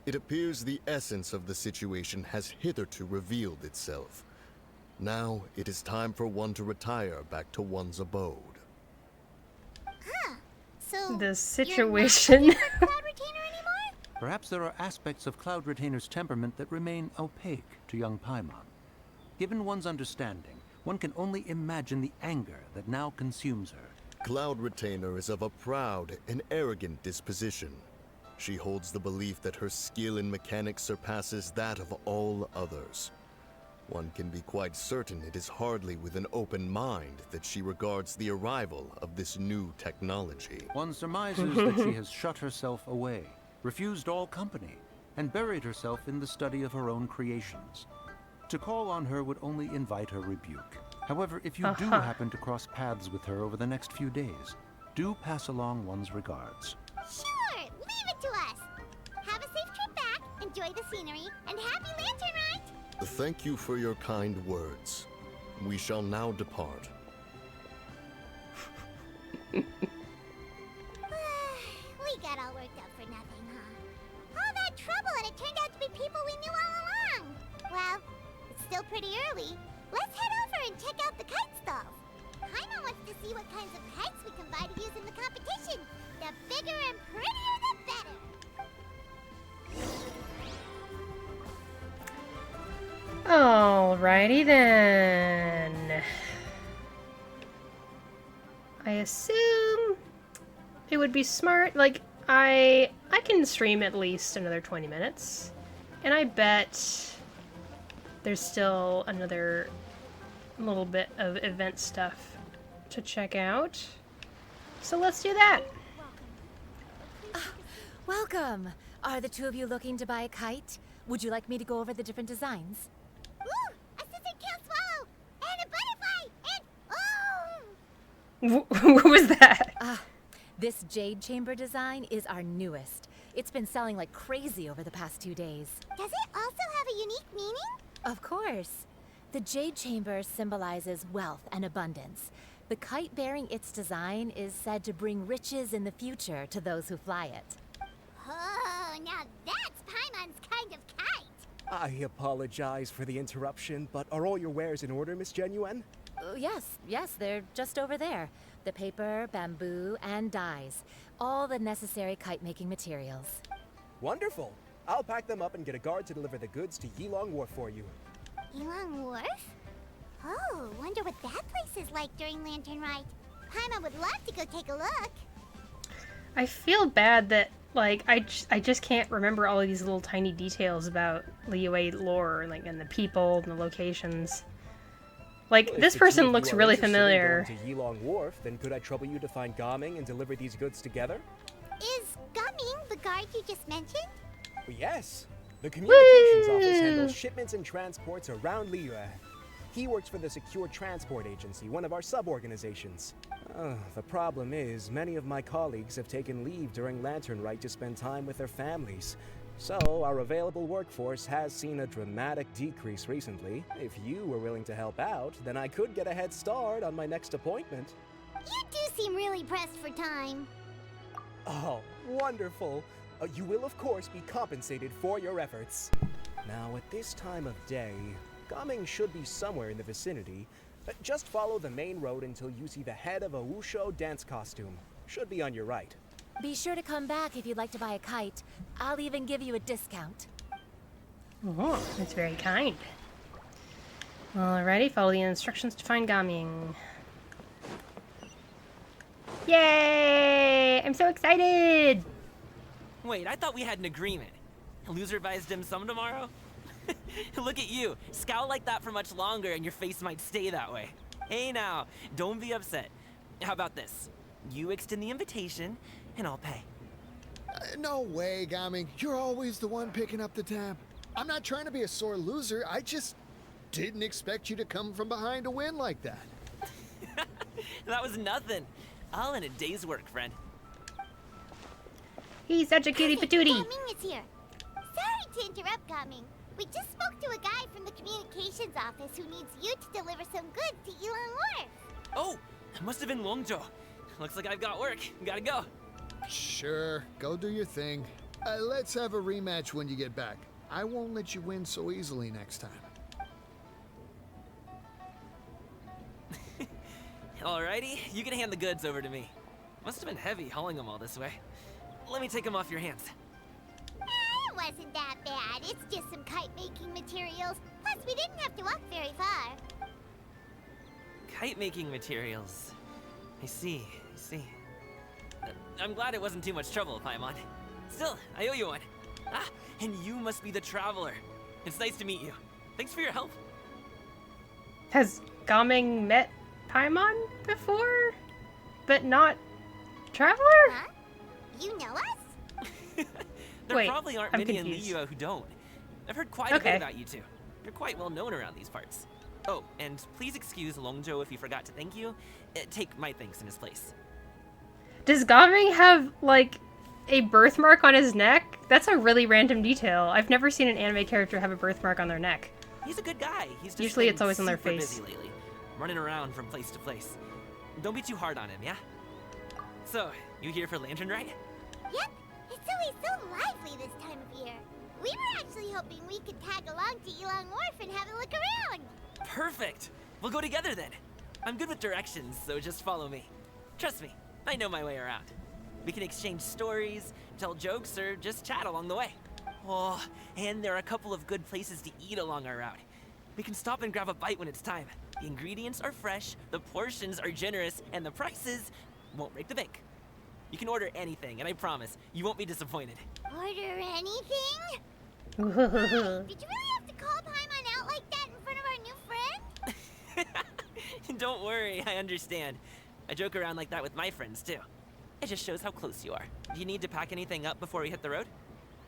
It appears the essence of the situation has hitherto revealed itself. Now it is time for one to retire back to one's abode. Huh. So, The situation. you're not looking for Cloud Retainer anymore? Perhaps there are aspects of Cloud Retainer's temperament that remain opaque to young Paimon. Given one's understanding, one can only imagine the anger that now consumes her. Cloud Retainer is of a proud and arrogant disposition. She holds the belief that her skill in mechanics surpasses that of all others. One can be quite certain it is hardly with an open mind that she regards the arrival of this new technology. One surmises that she has shut herself away, refused all company, and buried herself in the study of her own creations. To call on her would only invite her rebuke. However, if you do happen to cross paths with her over the next few days, do pass along one's regards. Sure, leave it to us. Have a safe trip back, enjoy the scenery, and happy Lantern Rite! Thank you for your kind words. We shall now depart. We got all worked up for nothing, huh? All that trouble and it turned out to be people we knew all along. Well, it's still pretty early. Let's head over and check out the kite stalls. Paimon wants to see what kinds of kites we can buy to use in the competition. The bigger and prettier, the better. Alrighty then. I assume it would be smart, like, I can stream at least another 20 minutes. And I bet there's still another little bit of event stuff to check out. So let's do that. Welcome! Are the two of you looking to buy a kite? Would you like me to go over the different designs? Ooh, a scissor kill swallow! And a butterfly! And What was that? This jade chamber design is our newest. It's been selling like crazy over the past 2 days. Does it also have a unique meaning? Of course. The jade chamber symbolizes wealth and abundance. The kite bearing its design is said to bring riches in the future to those who fly it. Oh, now that's Paimon's kind of kite! I apologize for the interruption, but are all your wares in order, Miss Genuine? Yes, they're just over there. The paper, bamboo, and dyes. All the necessary kite-making materials. Wonderful! I'll pack them up and get a guard to deliver the goods to Yilong Wharf for you. Yilong Wharf? Oh, wonder what that place is like during Lantern Rite. Paimon would love to go take a look. I feel bad that, like, I just can't remember all of these little tiny details about Liyue lore, like, and the people and the locations. Like, Well, this person looks really familiar. To Yilong Wharf, then could I trouble you to find Gaming and deliver these goods together? Is Gaming the guard you just mentioned? Well, yes. The communications office handles shipments and transports around Liyue. He works for the Secure Transport Agency, one of our sub-organizations. The problem is, many of my colleagues have taken leave during Lantern Rite to spend time with their families. So, our available workforce has seen a dramatic decrease recently. If you were willing to help out, then I could get a head start on my next appointment. You do seem really pressed for time. Oh, wonderful. You will, of course, be compensated for your efforts. Now, at this time of day, Gaming should be somewhere in the vicinity. Just follow the main road until you see the head of a Wushu dance costume. Should be on your right. Be sure to come back if you'd like to buy a kite. I'll even give you a discount. Oh, that's very kind. Alrighty, follow the instructions to find Gaming. Yay! I'm so excited! Wait, I thought we had an agreement. Loser buys dim sum tomorrow? Look at you. Scowl like that for much longer and your face might stay that way. Hey now, don't be upset. How about this? You extend the invitation and I'll pay. No way, Gaming. You're always the one picking up the tab. I'm not trying to be a sore loser. I just didn't expect you to come from behind to win like that. That was nothing. All in a day's work, friend. He's such a cutie patootie. Gaming is here. Sorry to interrupt, Gaming. We just spoke to a guy from the communications office who needs you to deliver some goods to Yilong Wharf. Oh, it must have been Longzhou. Looks like I've got work. Gotta go. Sure, go do your thing. Let's have a rematch when you get back. I won't let you win so easily next time. Alrighty, you can hand the goods over to me. Must have been heavy hauling them all this way. Let me take them off your hands. It wasn't that bad. It's just some kite-making materials. Plus, we didn't have to walk very far. Kite-making materials. I see. see. I'm glad it wasn't too much trouble, Paimon. Still, I owe you one. Ah, and you must be the traveler. It's nice to meet you. Thanks for your help. Has Gaming met Paimon before? But not Traveler? Huh? You know us? There Wait, probably aren't I'm many confused. in Liyue who don't. I've heard quite a bit about you two. You're quite well known around these parts. Oh, and please excuse Longzhou if he forgot to thank you. Take my thanks in his place. Does Gaming have, like, a birthmark on his neck? That's a really random detail. I've never seen an anime character have a birthmark on their neck. He's a good guy. He's just Usually been it's always on their super face. busy lately, running around from place to place. Don't be too hard on him, yeah? So, you here for Lantern Rite? Yep. It's always so lively this time of year. We were actually hoping we could tag along to Elong Wharf and have a look around. Perfect. We'll go together then. I'm good with directions, so just follow me. Trust me, I know my way around. We can exchange stories, tell jokes, or just chat along the way. Oh, and there are a couple of good places to eat along our route. We can stop and grab a bite when it's time. The ingredients are fresh, the portions are generous, and the prices won't break the bank. You can order anything, and I promise, you won't be disappointed. Order anything? Did you really have to call Paimon out like that in front of our new friend? Don't worry, I understand. I joke around like that with my friends, too. It just shows how close you are. Do you need to pack anything up before we hit the road?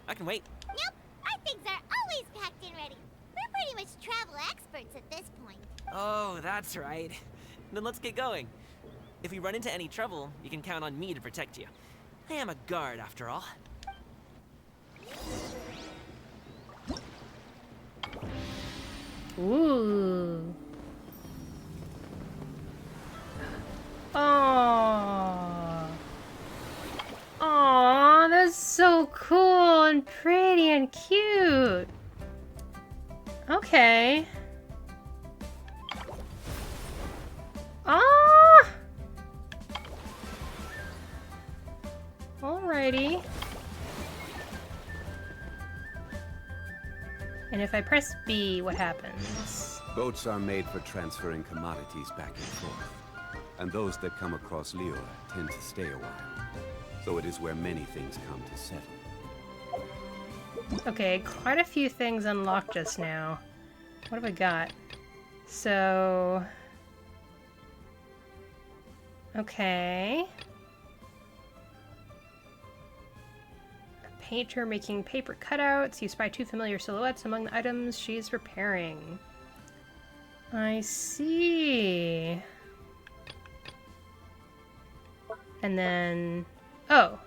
I can wait. Nope, our things are always packed and ready. We're pretty much travel experts at this point. Oh, that's right. Then let's get going. If we run into any trouble, you can count on me to protect you. I am a guard, after all. Ooh. Aww. Aww, that's so cool and pretty and cute. Okay. Ah! Alrighty. And if I press B, what happens? Boats are made for transferring commodities back and forth. And those that come across Liyue tend to stay a while. So it is where many things come to settle. Okay, quite a few things unlocked just now. What have I got? So... okay. A painter making paper cutouts. You spy two familiar silhouettes among the items she's repairing. I see. And then... oh.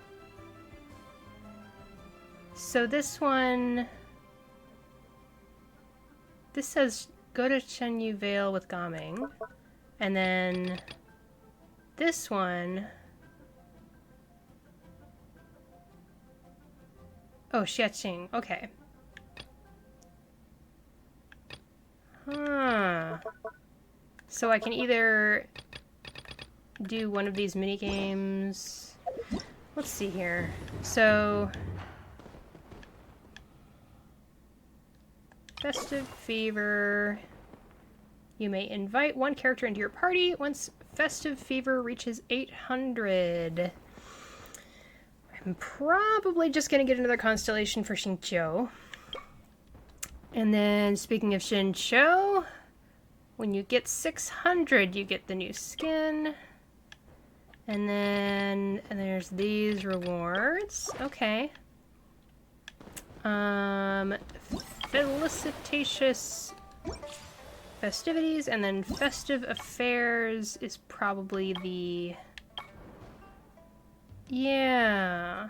So this one... this says go to Shenyu Vale with Gaming. And then... this one... oh, Keqing. Okay. Huh. So I can either do one of these mini games. Let's see here. So Festive Fever. You may invite one character into your party once Festive Fever reaches 800. I'm probably just gonna get another constellation for Shincho. And then, speaking of Shincho, when you get 600, you get the new skin. And then, and there's these rewards. Okay. Felicitacious festivities, and then festive affairs is probably the... yeah.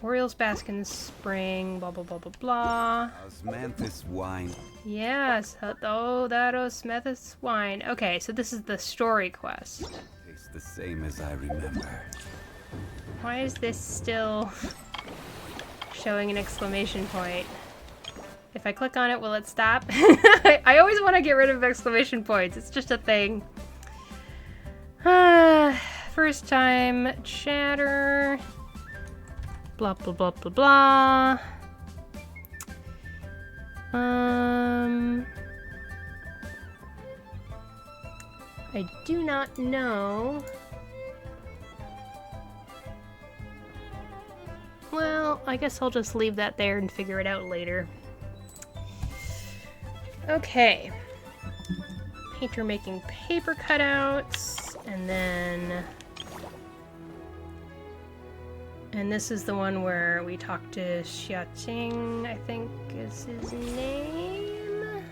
Orioles bask in spring, blah blah blah blah blah. Osmanthus wine. Yes, oh, that Osmanthus wine. Okay, so this is the story quest. Tastes the same as I remember. Why is this still showing an exclamation point? If I click on it, will it stop? I always want to get rid of exclamation points. It's just a thing. First time chatter. Blah, blah, blah, blah, blah. I do not know. Well, I guess I'll just leave that there and figure it out later. Okay. Painter making paper cutouts, and then... And this is the one where we talked to Keqing, I think is his name.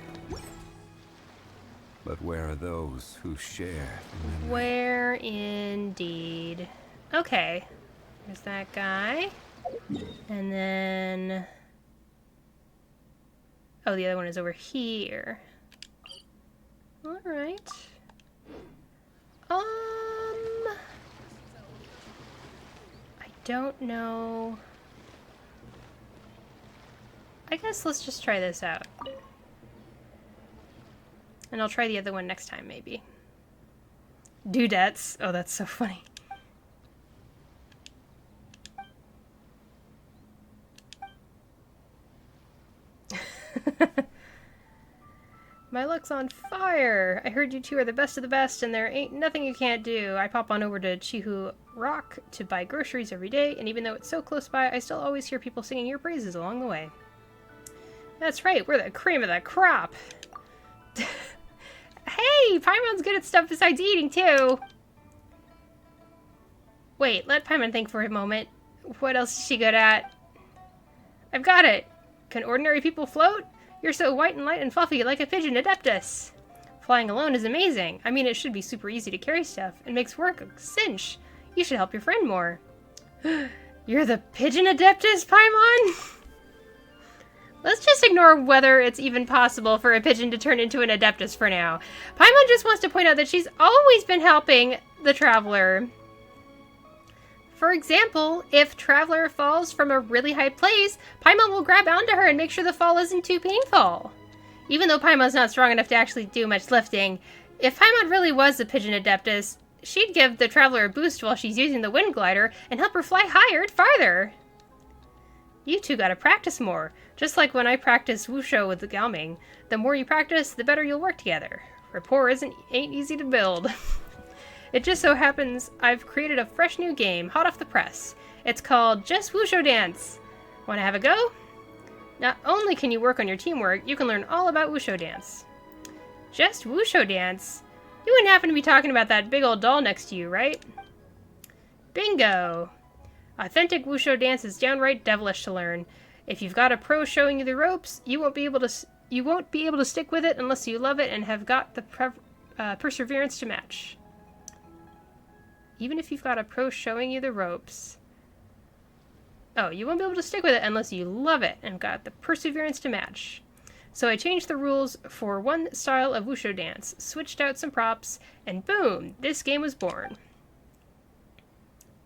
But where are those who share the memory? Where indeed. Okay. There's that guy. And then... Oh, the other one is over here. Alright. I don't know. I guess let's just try this out. And I'll try the other one next time, maybe. Dudettes. Oh, that's so funny. My luck's on fire! I heard you two are the best of the best, and there ain't nothing you can't do. I pop on over to Chihu Rock to buy groceries every day, and even though it's so close by, I still always hear people singing your praises along the way. That's right, we're the cream of the crop! Hey! Paimon's good at stuff besides eating, too! Wait, let Paimon think for a moment. What else is she good at? I've got it! Can ordinary people float? You're so white and light and fluffy, like a pigeon adeptus. Flying alone is amazing. I mean, it should be super easy to carry stuff. It makes work a cinch. You should help your friend more. You're the pigeon adeptus, Paimon? Let's just ignore whether it's even possible for a pigeon to turn into an adeptus for now. Paimon just wants to point out that she's always been helping the traveler. For example, if Traveler falls from a really high place, Paimon will grab onto her and make sure the fall isn't too painful. Even though Paimon's not strong enough to actually do much lifting, if Paimon really was a pigeon adeptus, she'd give the Traveler a boost while she's using the wind glider and help her fly higher and farther. You two gotta practice more, just like when I practice wushu with the Gaoming. The more you practice, the better you'll work together. Rapport ain't easy to build. It just so happens I've created a fresh new game, hot off the press. It's called Just Wushu Dance. Wanna have a go? Not only can you work on your teamwork, you can learn all about wushu dance. Just wushu dance? You wouldn't happen to be talking about that big old doll next to you, right? Bingo! Authentic wushu dance is downright devilish to learn. If you've got a pro showing you the ropes, you won't be able to stick with it unless you love it and have got the perseverance to match. Even if you've got a pro showing you the ropes. Oh, you won't be able to stick with it unless you love it and got the perseverance to match. So I changed the rules for one style of wushu dance, switched out some props, and boom, this game was born.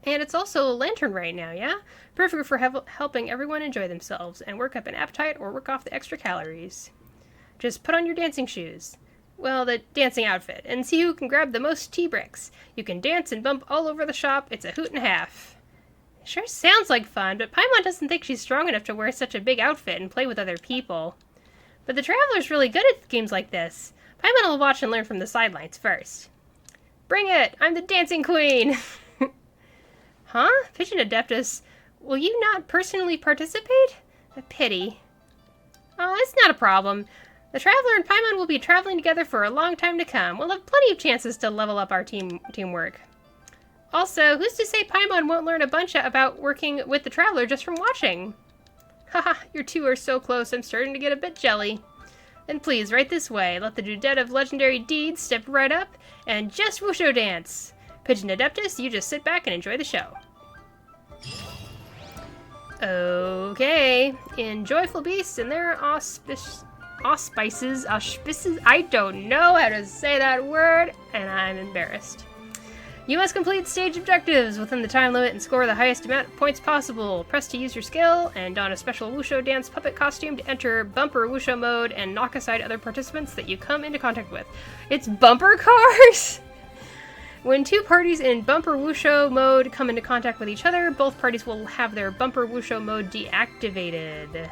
And it's also Lantern Rite now, yeah? Perfect for helping everyone enjoy themselves and work up an appetite or work off the extra calories. Just put on your dancing shoes. Well, the dancing outfit, and see who can grab the most tea bricks. You can dance and bump all over the shop. It's a hoot and a half. It sure sounds like fun, but Paimon doesn't think she's strong enough to wear such a big outfit and play with other people. But the Traveler's really good at games like this. Paimon will watch and learn from the sidelines first. Bring it! I'm the dancing queen! Huh? Pigeon Adeptus, will you not personally participate? A pity. Oh, it's not a problem. The Traveler and Paimon will be traveling together for a long time to come. We'll have plenty of chances to level up our teamwork. Also, who's to say Paimon won't learn a bunch about working with the Traveler just from watching? Haha, you two are so close, I'm starting to get a bit jelly. Then please, right this way, let the dudette of legendary deeds step right up and just wushu dance. Pigeon Adeptus, you just sit back and enjoy the show. Okay, in Joyful Beasts and their auspices, I don't know how to say that word, and I'm embarrassed. You must complete stage objectives within the time limit and score the highest amount of points possible. Press to use your skill, and don a special wushu dance puppet costume to enter bumper wushu mode and knock aside other participants that you come into contact with. It's bumper cars? When two parties in bumper wushu mode come into contact with each other, both parties will have their bumper wushu mode deactivated.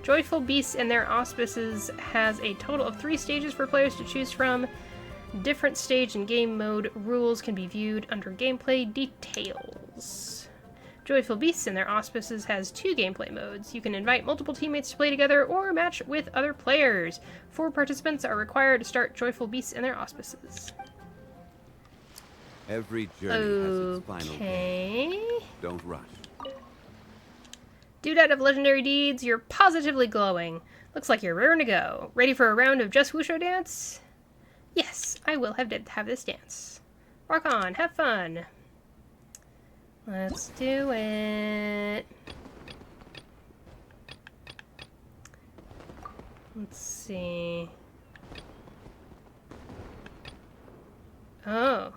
Joyful Beasts and Their Auspices has a total of 3 stages for players to choose from. Different stage and game mode rules can be viewed under gameplay details. Joyful Beasts and Their Auspices has 2 gameplay modes. You can invite multiple teammates to play together or match with other players. 4 participants are required to start Joyful Beasts and Their Auspices. Every journey has its final Okay. Don't rush. Dude of Legendary Deeds, you're positively glowing. Looks like you're raring to go. Ready for a round of Just Wusho dance? Yes, I will have this dance. Rock on, have fun. Let's do it. Let's see. Oh.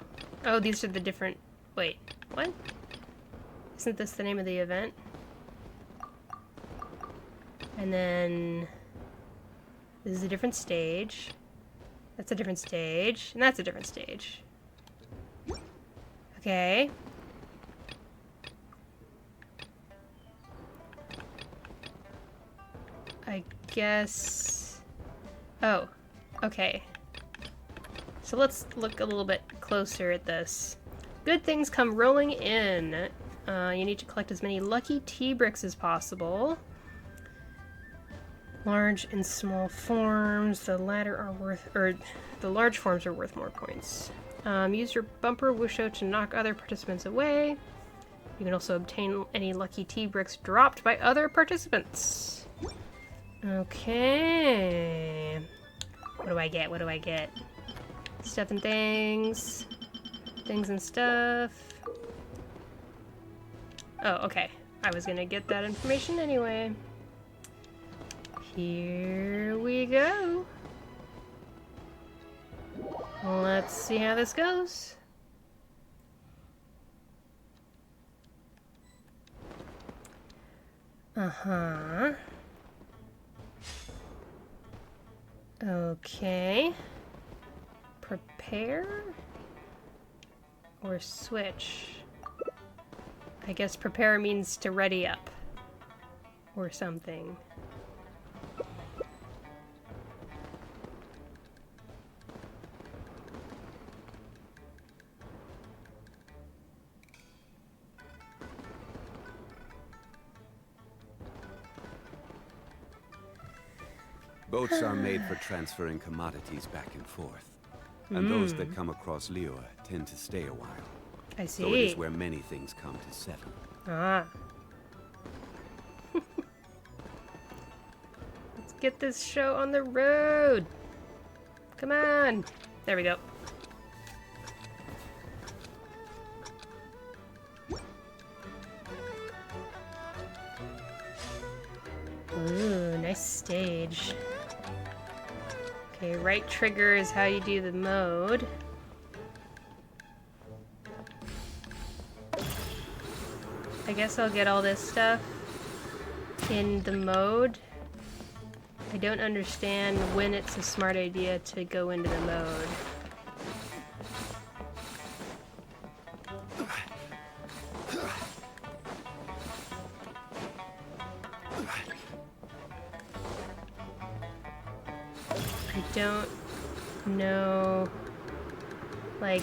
Oh, these are the different... Wait, what? Isn't this the name of the event? And then... This is a different stage. That's a different stage. And that's a different stage. Okay. I guess... Oh. Okay. So let's look a little bit closer at this. Good things come rolling in. You need to collect as many lucky T-bricks as possible. Large and small forms. The latter are worth... Or, the large forms are worth more points. Use your bumper wusho to knock other participants away. You can also obtain any lucky T-bricks dropped by other participants. Okay. What do I get? What do I get? Stuff and things. Things and stuff. Oh, okay. I was gonna get that information anyway. Here we go. Let's see how this goes. Uh-huh. Okay. Prepare? Or switch? I guess prepare means to ready up. Or something. Boats are made for transferring commodities back and forth. And those that come across Liyue tend to stay a while. I see. So it is where many things come to settle. Ah. Let's get this show on the road. Come on. There we go. Ooh, nice stage. Okay, right trigger is how you do the mode. I guess I'll get all this stuff in the mode. I don't understand when it's a smart idea to go into the mode. I don't know, like,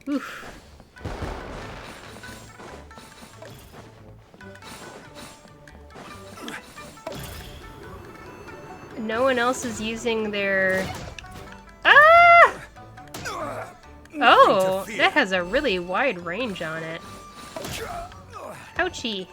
oof. No one else is using their... Ah! Oh, that has a really wide range on it. Ouchie.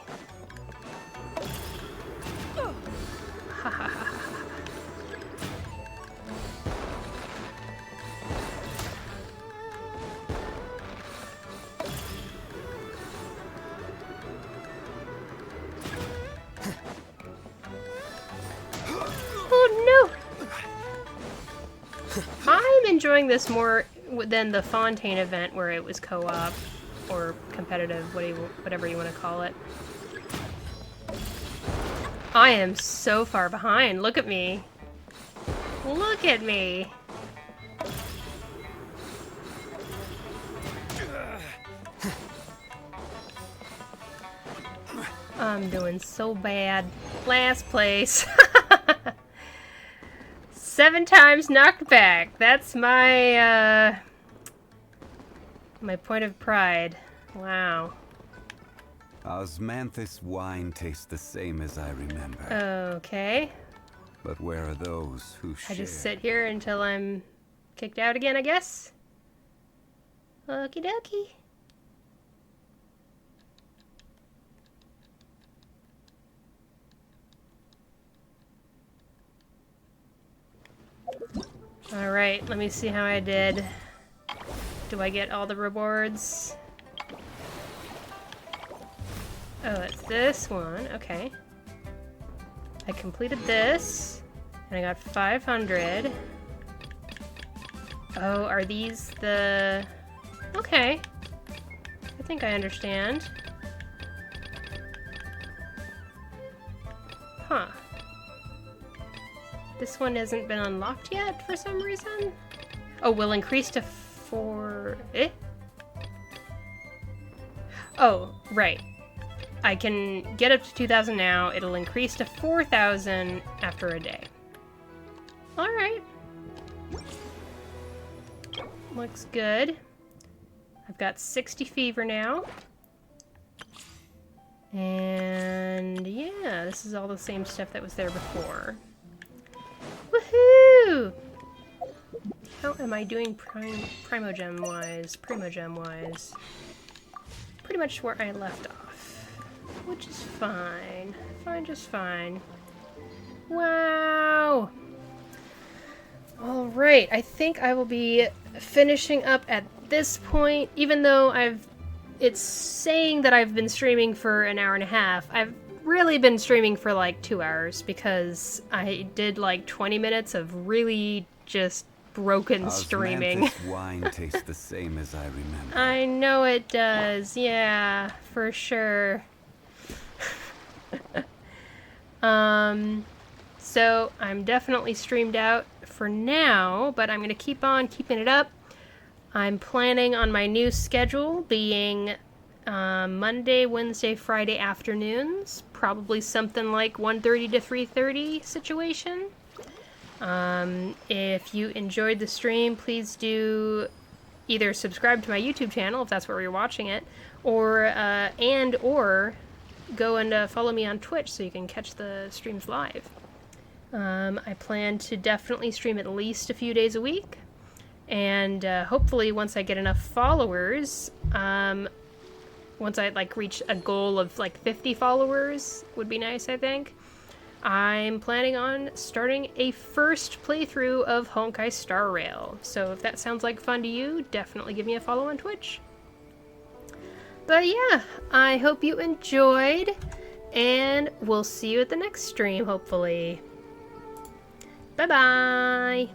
Enjoying this more than the Fontaine event where it was co-op or competitive, whatever you want to call it. I am so far behind. Look at me. Look at me. I'm doing so bad. Last place. 7 times knocked back. That's my, my point of pride. Wow. Osmanthus wine tastes the same as I remember. Okay. But where are those who share? I just sit here until I'm kicked out again, I guess. Okie dokie. Alright, let me see how I did. Do I get all the rewards? Oh, it's this one. Okay. I completed this, and I got 500. Oh, are these the... Okay. I think I understand. Huh. This one hasn't been unlocked yet for some reason? Oh, will increase to 4... Eh? Oh, right. I can get up to 2,000 now. It'll increase to 4,000 after a day. Alright. Looks good. I've got 60 fever now. And yeah, this is all the same stuff that was there before. Woohoo! How am I doing Primogem-wise? Primogem-wise? Pretty much where I left off. Which is fine. Fine, just fine. Wow! Alright, I think I will be finishing up at this point, even though it's saying that I've been streaming for an hour and a half. I've really been streaming for like 2 hours because I did like 20 minutes of really just broken streaming. Osmanthus wine tastes the same as I remember. I know it does, yeah, for sure. So I'm definitely streamed out for now, but I'm gonna keep on keeping it up. I'm planning on my new schedule being Monday, Wednesday, Friday afternoons, probably something like 1:30 to 3:30 situation. If you enjoyed the stream, please do either subscribe to my YouTube channel if that's where you're watching it, or go and follow me on Twitch so you can catch the streams live. I plan to definitely stream at least a few days a week, and hopefully once I get enough followers, once I like reach a goal of like 50 followers would be nice, I think. I'm planning on starting a first playthrough of Honkai Star Rail, so if that sounds like fun to you, definitely give me a follow on Twitch. But yeah, I hope you enjoyed, and we'll see you at the next stream, hopefully. Bye-bye!